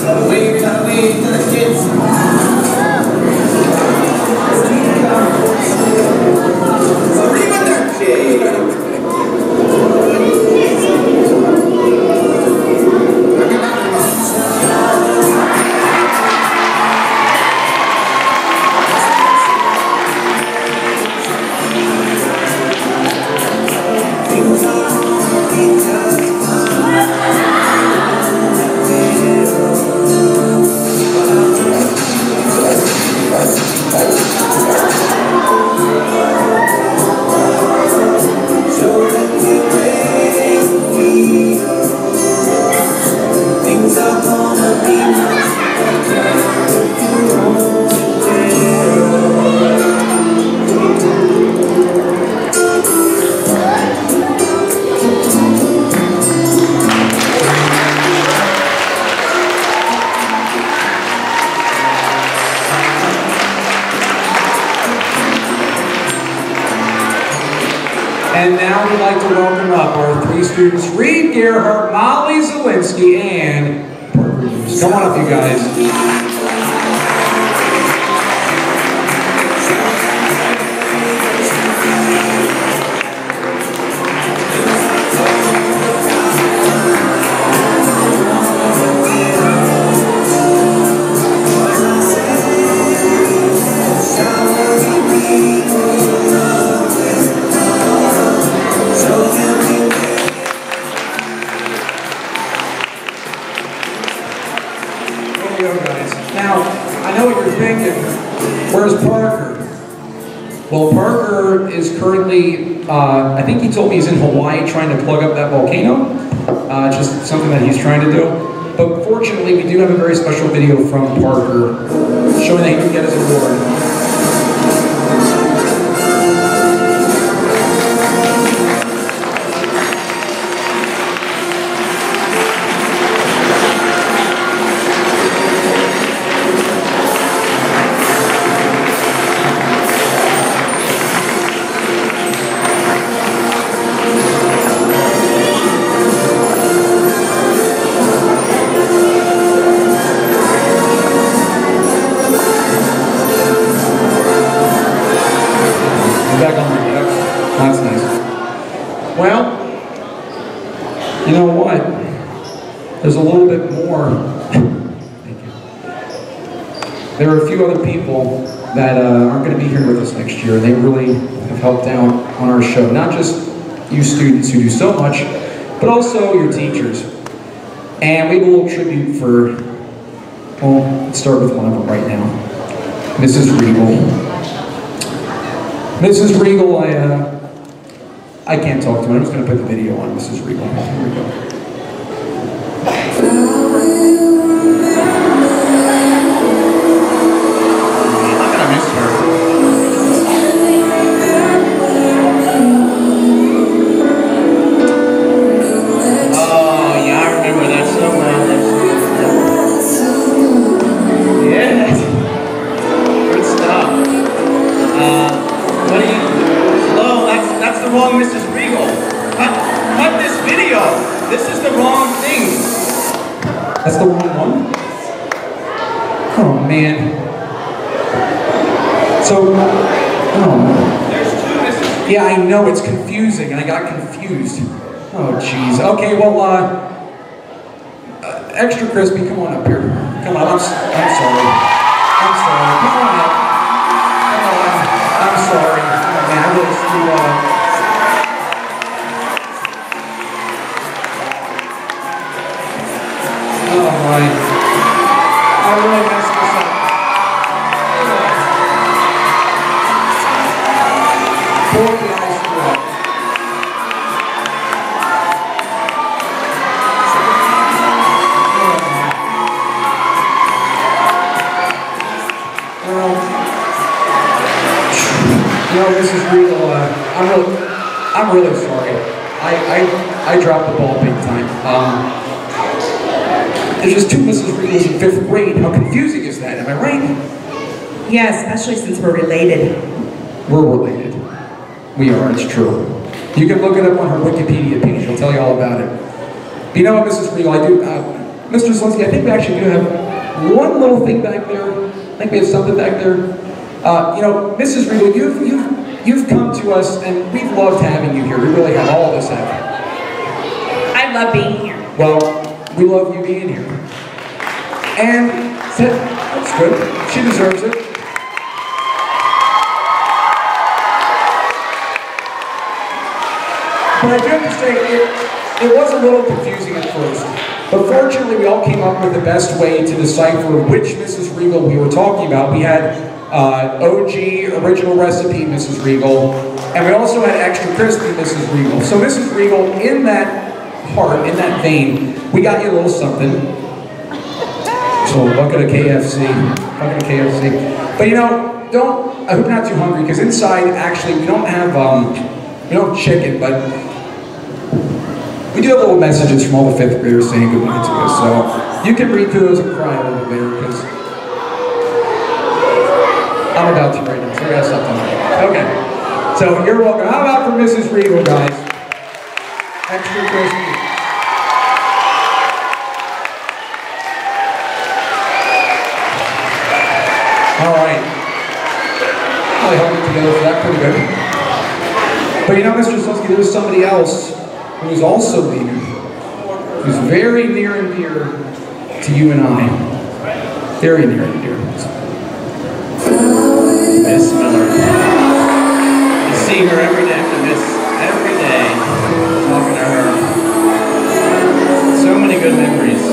gotta wait till the kids. And now we'd like to welcome up our three students, Reed Gerhardt, Molly Zielinski, and Parker Lewis. Come on up, you guys. Now, I know what you're thinking. Where's Parker? Well, Parker is currently, I think he told me he's in Hawaii trying to plug up that volcano. Just something that he's trying to do. But fortunately, we do have a very special video from Parker showing that he can get his award. That's nice. Well, you know what? There's a little bit more. Thank you. There are a few other people that aren't going to be here with us next year. They really have helped out on our show. Not just you students who do so much, but also your teachers. And we have a little tribute for, well, let's start with one of them right now. Mrs. Regal. Mrs. Regal, I can't talk to her. I'm just going to put the video on Mrs. Regal. Here we go. I'm going to miss her. Oh, yeah, I remember that so well. Yeah. Good stuff. What do you... Hello, that's the wrong Mrs. Regal. Cut this video. This is the wrong thing. That's the wrong one? Oh, man. So, oh. There's two Mrs. Yeah, I know, it's confusing. I got confused. Oh, jeez. Okay, well, Extra Crispy, come on up here. Come on, I'm sorry. I'm sorry. Come on up. Come on. I'm sorry. Oh, man, I really screwed up. Oh, my. I really messed this up. Poor guy screwed up. You know, Mrs. Regal, I'm really sorry. I dropped the ball big time. There's just two Mrs. Regals in 5th grade. How confusing is that? Am I right? Yeah, especially since we're related. We're related. We are, it's true. You can look it up on her Wikipedia page. It'll tell you all about it. But you know what, Mrs. Regal, I do, Mr. Zelinsky, I think we actually do have one little thing back there. I think we have something back there. You know, Mrs. Riegel, you've come to us, and we've loved having you here. We really have. All of us have. I love being here. Well, we love you being here. And that's good. She deserves it. But I do have to say, it was a little confusing at first. But fortunately, we all came up with the best way to decipher which Mrs. Riegel we were talking about. We had OG, original recipe Mrs. Riegel, and we also had extra crispy Mrs. Riegel. So Mrs. Riegel, in that heart, in that vein, we got you a little something. So a bucket of KFC. But you know, I hope you're not too hungry, because inside, actually, we don't have chicken, but we do have little messages from all the 5th graders saying goodbye to us. So you can read through those and cry a little bit, because I'm about to right now, so I got something. Okay. So you're welcome. How about for Mrs. Riegel, guys? Extra crispy. All right. Probably held it together for that pretty good. But you know, Mr. Zelinsky, there was somebody else who was also leaving, who's very near and dear to you and I. Very near and dear. Miss Miller. You see her every day after this, every day, talking to her. So many good memories.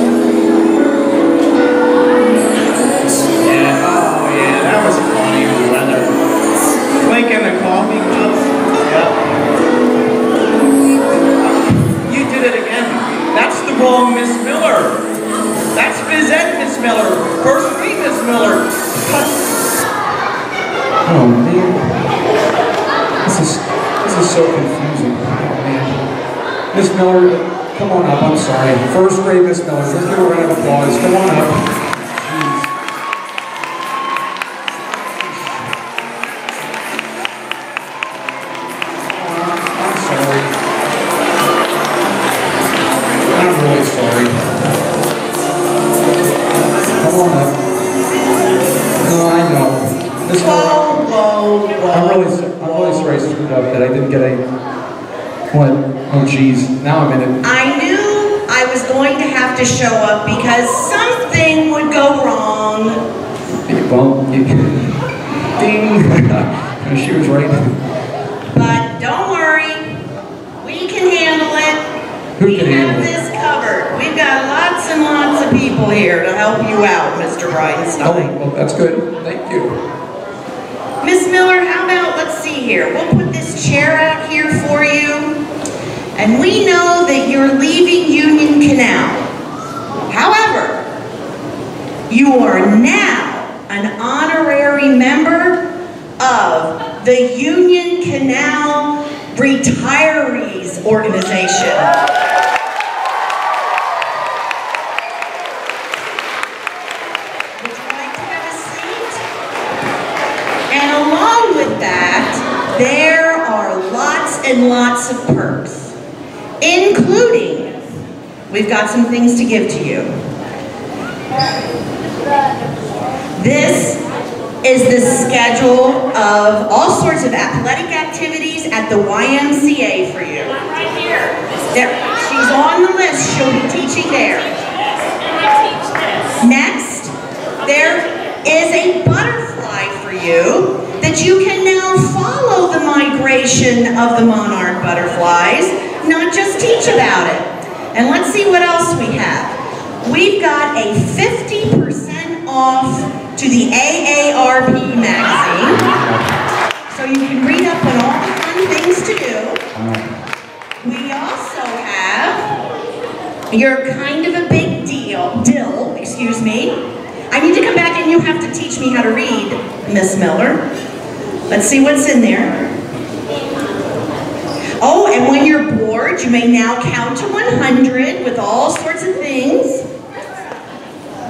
Yeah, oh yeah, that was funny in the weather. Clinking the coffee cups. Yep. You did it again. That's the wrong Miss Miller. That's Phys Ed Miss Miller. First grade Miss Miller. Oh man, this is so confusing. Oh man, Miss Miller, come on up. I'm sorry. First grade Miss Miller. Let's give her a round of applause. Come on up. Jeez. I'm sorry. I'm really sorry. Come on up. No, I know. Whoa. I'm really sorry I screwed up that I didn't get a, what? Oh geez, now I'm in it. I knew I was going to have to show up because something would go wrong. Well, ding, she was right. But don't worry, we can handle it. Who can handle it? We have this covered. We've got lots and lots of people here to help you out, Mr. Bridenstine. Oh, well, that's good. Thank you. Miss Miller, how about, let's see here. We'll put this chair out here for you. And we know that you're leaving Union Canal. However, you are now an honorary member of the Union Canal Retirees Organization. There are lots and lots of perks, including, we've got some things to give to you. This is the schedule of all sorts of athletic activities at the YMCA for you. Right here. There, she's on the list, she'll be teaching there. Next, there is a butterfly for you that you can now follow the migration of the monarch butterflies, not just teach about it. And let's see what else we have. We've got a 50% off to the AARP magazine, so you can read up on all the fun things to do. We also have your kind of a big dill, excuse me. I need to come back and you have to teach me how to read, Miss Miller. Let's see what's in there. Oh, and when you're bored, you may now count to 100 with all sorts of things.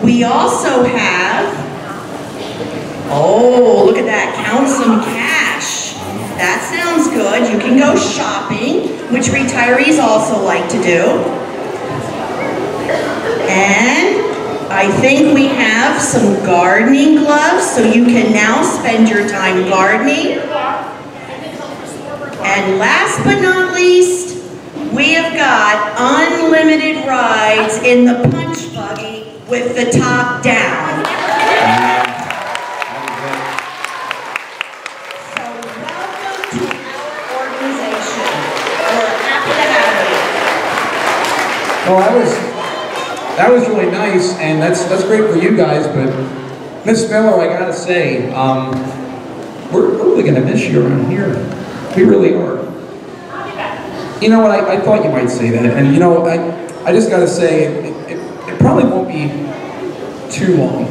We also have, oh, look at that, count some cash. That sounds good. You can go shopping, which retirees also like to do. And I think we have some gardening gloves, so you can now spend your time gardening. And last but not least, we have got unlimited rides in the punch buggy with the top down. So welcome to our organization. We're happy to have you. Well, that was really nice, and that's great for you guys, but Miss Miller, I gotta say, we're really gonna miss you around here. We really are. You know what, I thought you might say that, and you know, I just gotta say, it probably won't be too long.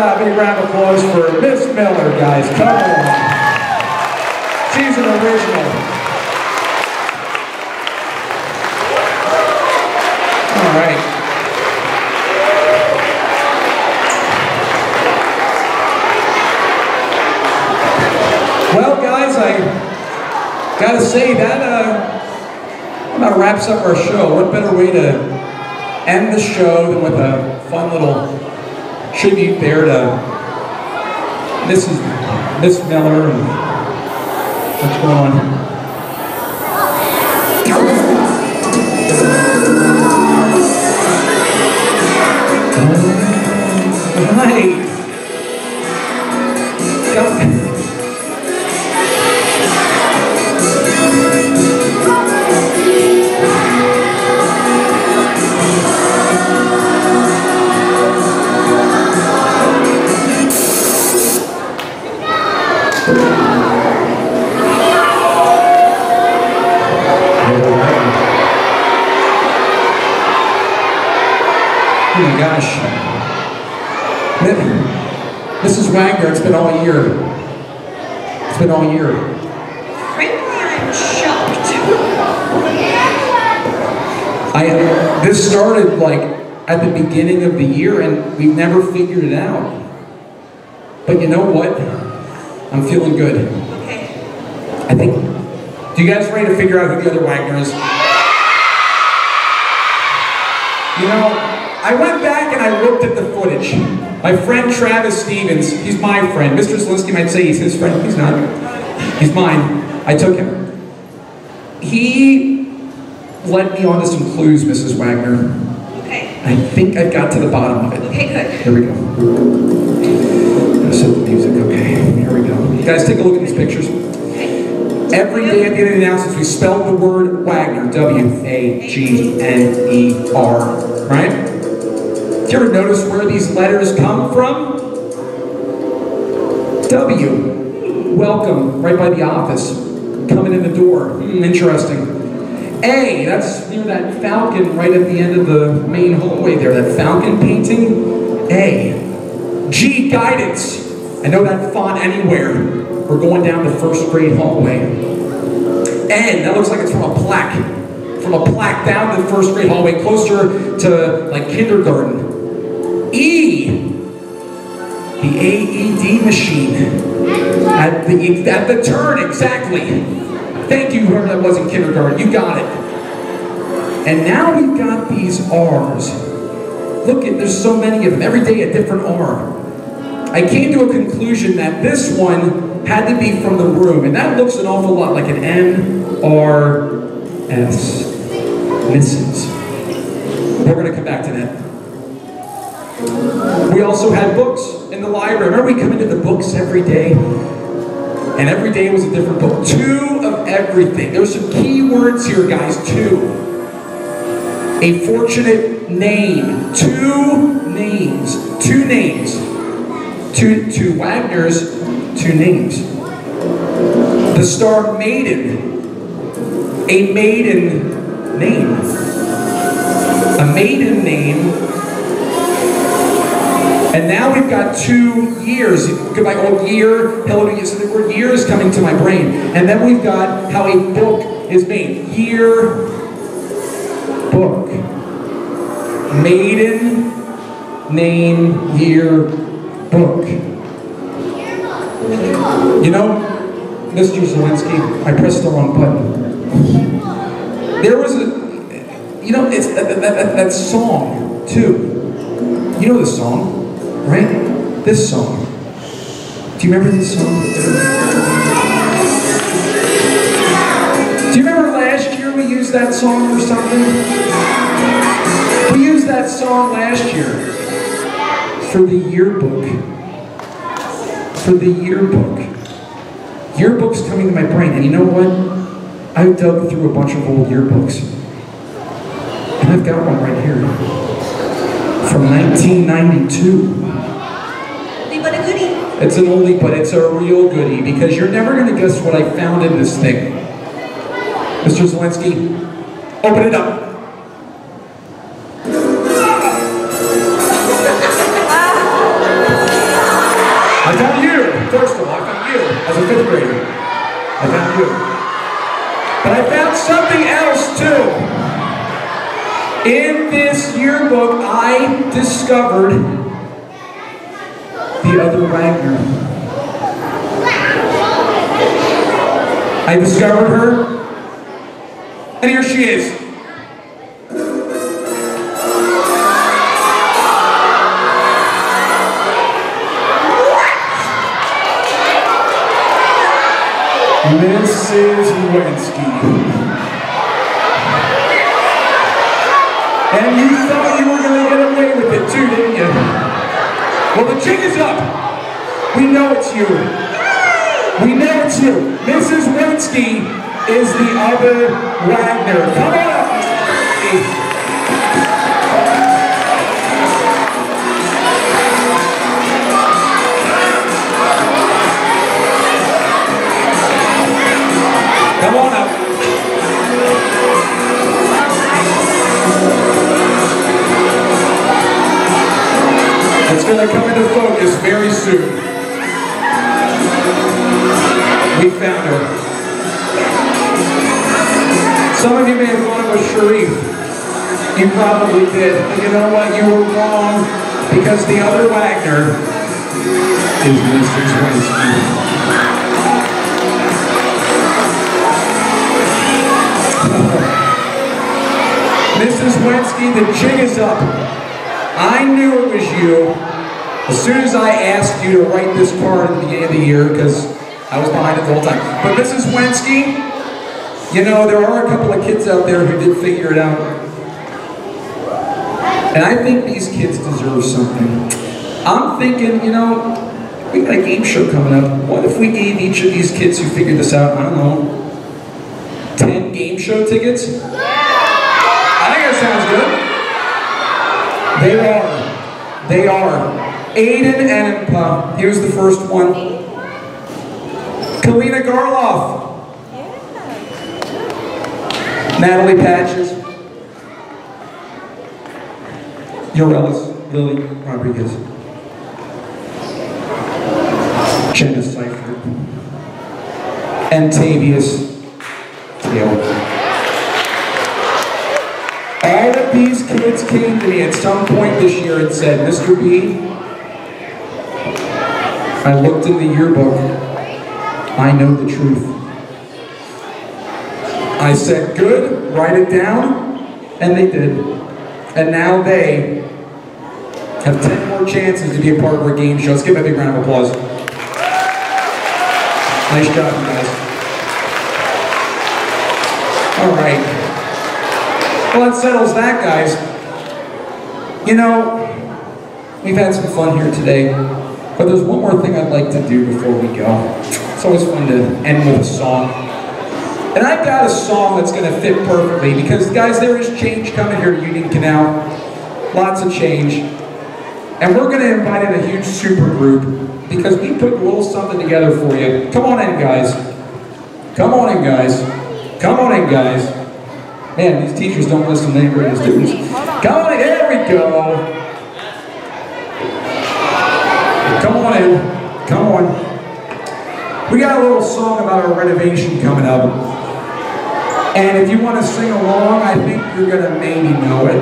A big round of applause for Miss Miller, guys. Come on. She's an original. All right. Well, guys, I gotta say that about wraps up our show. What better way to end the show than with a fun little tribute there to Miss Miller and what's going on here. Hi. Oh my gosh. Mrs. Wagner, it's been all year. It's been all year. Frankly, I'm shocked. This started like at the beginning of the year and we've never figured it out. But you know what? I'm feeling good. Okay. I think, do you guys ready to figure out who the other Wagner is? You know, I went back and I looked at the footage. My friend Travis Stevens, he's my friend. Mr. Zelinsky might say he's his friend. He's not. He's mine. I took him. He led me onto some clues, Mrs. Wagner. Okay. I think I got to the bottom of it. Okay, good. Here we go. I'm gonna set the music. Okay, here we go. You guys take a look at these pictures. Okay. Every day at the end of the announcements, we spelled the word Wagner, W-A-G-N-E-R, right? Did you ever notice where these letters come from? W. Welcome, right by the office. Coming in the door. Interesting. A, that's near that falcon right at the end of the main hallway there, that falcon painting. A. G, guidance. I know that font anywhere. We're going down the first grade hallway. N, that looks like it's from a plaque. From a plaque down the first grade hallway, closer to like kindergarten. E, the AED machine. At the turn, exactly. Thank you, whoever that was in kindergarten. You got it. And now we've got these R's. Look, there's so many of them. Every day a different R. I came to a conclusion that this one had to be from the room, and that looks an awful lot like an M-R-S. Mrs. We're going to come back to that. We also had books in the library. Remember we come into the books every day? And every day was a different book. 2 of everything. There's some key words here, guys. 2. A fortunate name. 2 names. 2 names. 2 Wagners, 2 names. The star Maiden. A maiden name. A maiden name. And now we've got 2 years. Goodbye, old year. Hello, so the word year is coming to my brain. And then we've got how a book is made. Year, book. Maiden, name, year, book. You know, Mr. Zelensky, I pressed the wrong button. There was a, you know, it's that song, too. You know the song. Right? This song. Do you remember this song? Do you remember last year we used that song for something? We used that song last year for the yearbook. For the yearbook. Yearbook's coming to my brain, and you know what? I dug through a bunch of old yearbooks. And I've got one right here. From 1992. It's an oldie, but it's a real goodie, because you're never going to guess what I found in this thing. Mr. Zelensky, open it up. I found you, first of all. I found you as a 5th grader. I found you. But I found something else, too. In this yearbook, I discovered the other Wagner. I discovered her, and here she is. Mrs. Lewinsky. And you thought you were going to get away with it too, didn't you? Well, the jig is up. We know it's you. We know it's you. Mrs. Lewinsky is the other Wagner. Come on up. Come on up. It's going to come into focus very soon. We found her. Some of you may have thought it was Sharif. You probably did. But you know what? You were wrong, because the other Wagner is Mrs. Lewinsky. Mrs. Lewinsky, the jig is up. I knew it was you as soon as I asked you to write this card at the beginning of the year, because I was behind it the whole time. But Mrs. Lewinsky, you know, there are a couple of kids out there who did figure it out. And I think these kids deserve something. I'm thinking, you know, we got a game show coming up. What if we gave each of these kids who figured this out, I don't know, game show tickets? I think that sounds good. They are. Aiden and Impa. Here's the first one. Kalina Garloff. Natalie Patches. Yorelis Lily Rodriguez. Jenna Seifert. And Tavius Taylor. All of these kids came to me at some point this year and said, Mr. B, I looked in the yearbook. I know the truth. I said, good, write it down, and they did. And now they have 10 more chances to be a part of our game show. Let's give them a big round of applause. Nice job, you guys. All right. Well, that settles that, guys. You know, we've had some fun here today, but there's one more thing I'd like to do before we go. It's always fun to end with a song. And I've got a song that's going to fit perfectly because, guys, there is change coming here to Union Canal. Lots of change. And we're going to invite in a huge super group because we put a little something together for you. Come on in, guys. Come on in, guys. Come on in, guys. Man, these teachers don't listen to anybody as students. Come on in. There we go. Come on in. Come on. We got a little song about our renovation coming up. And if you want to sing along, I think you're going to maybe know it.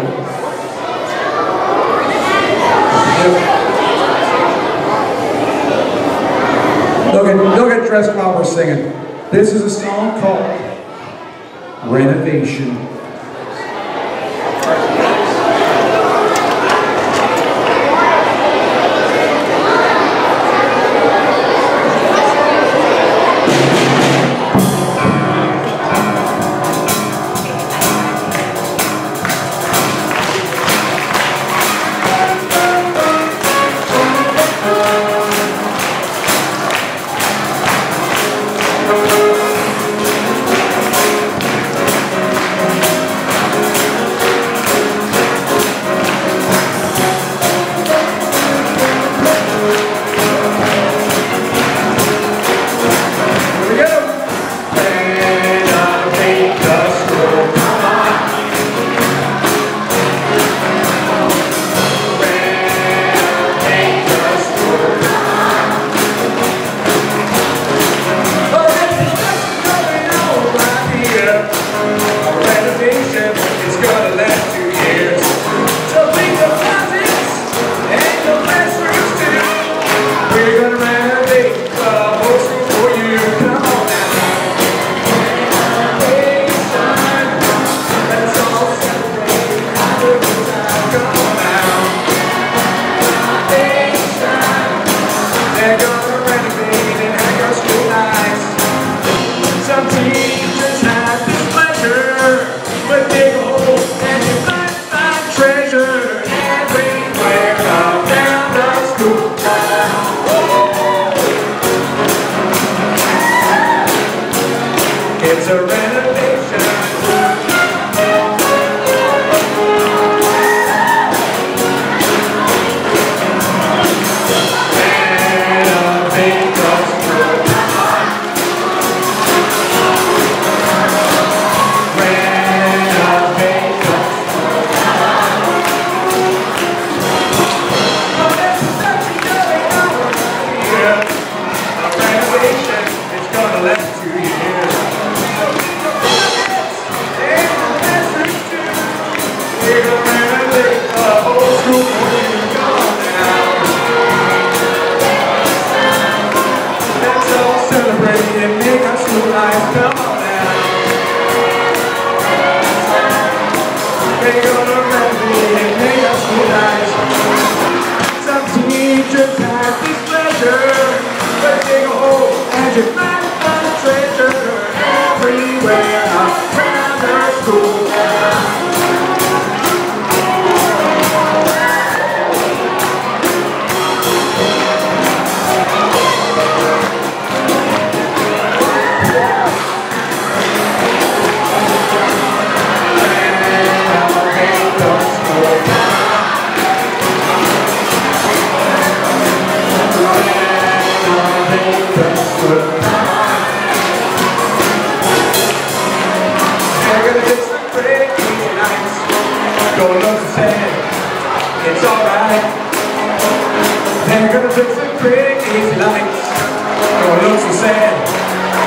They'll get dressed while we're singing. This is a song called Renovation. It's a renovation. It's gonna last 2 years. We're gonna renovate the whole school for you. Come on now. Let's all celebrate and make our school life. Come on now. We're gonna renovate and make our school life. Some teachers have displeasure, but dig a hole and you might find a treasure everywhere around our school. gonna fix the crazy lights. Don't look so sad,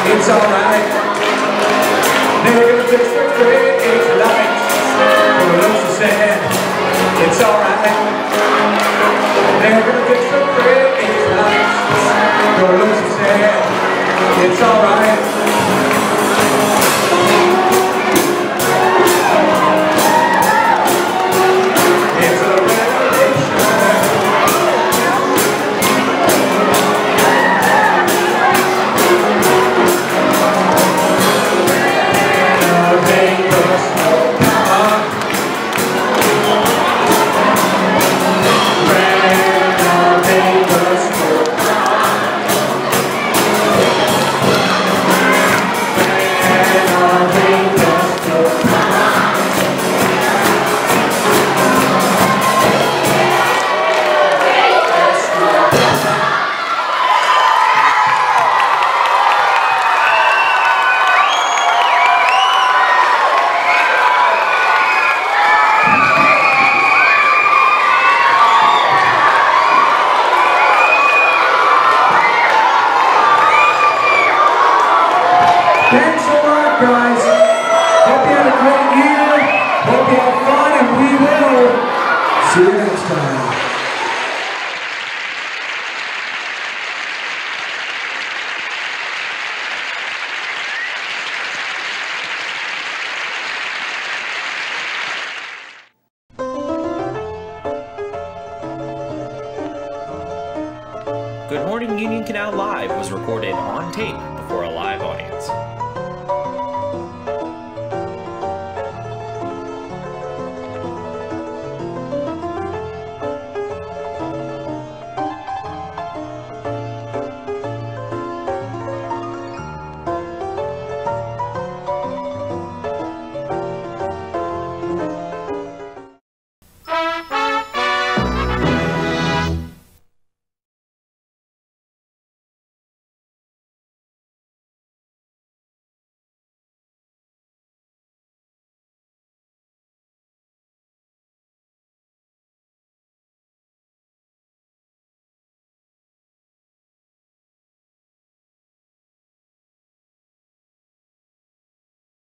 it's alright. They're gonna fix the crazy lights. Don't look so sad, it's alright. They're gonna fix the crazy lights. Don't look so sad, it's alright. It's a Thanks a lot, guys. Hope you had a great year. Hope you had fun, and we will see you next time. Good Morning Union Canal Live was recorded on tape before a live audience.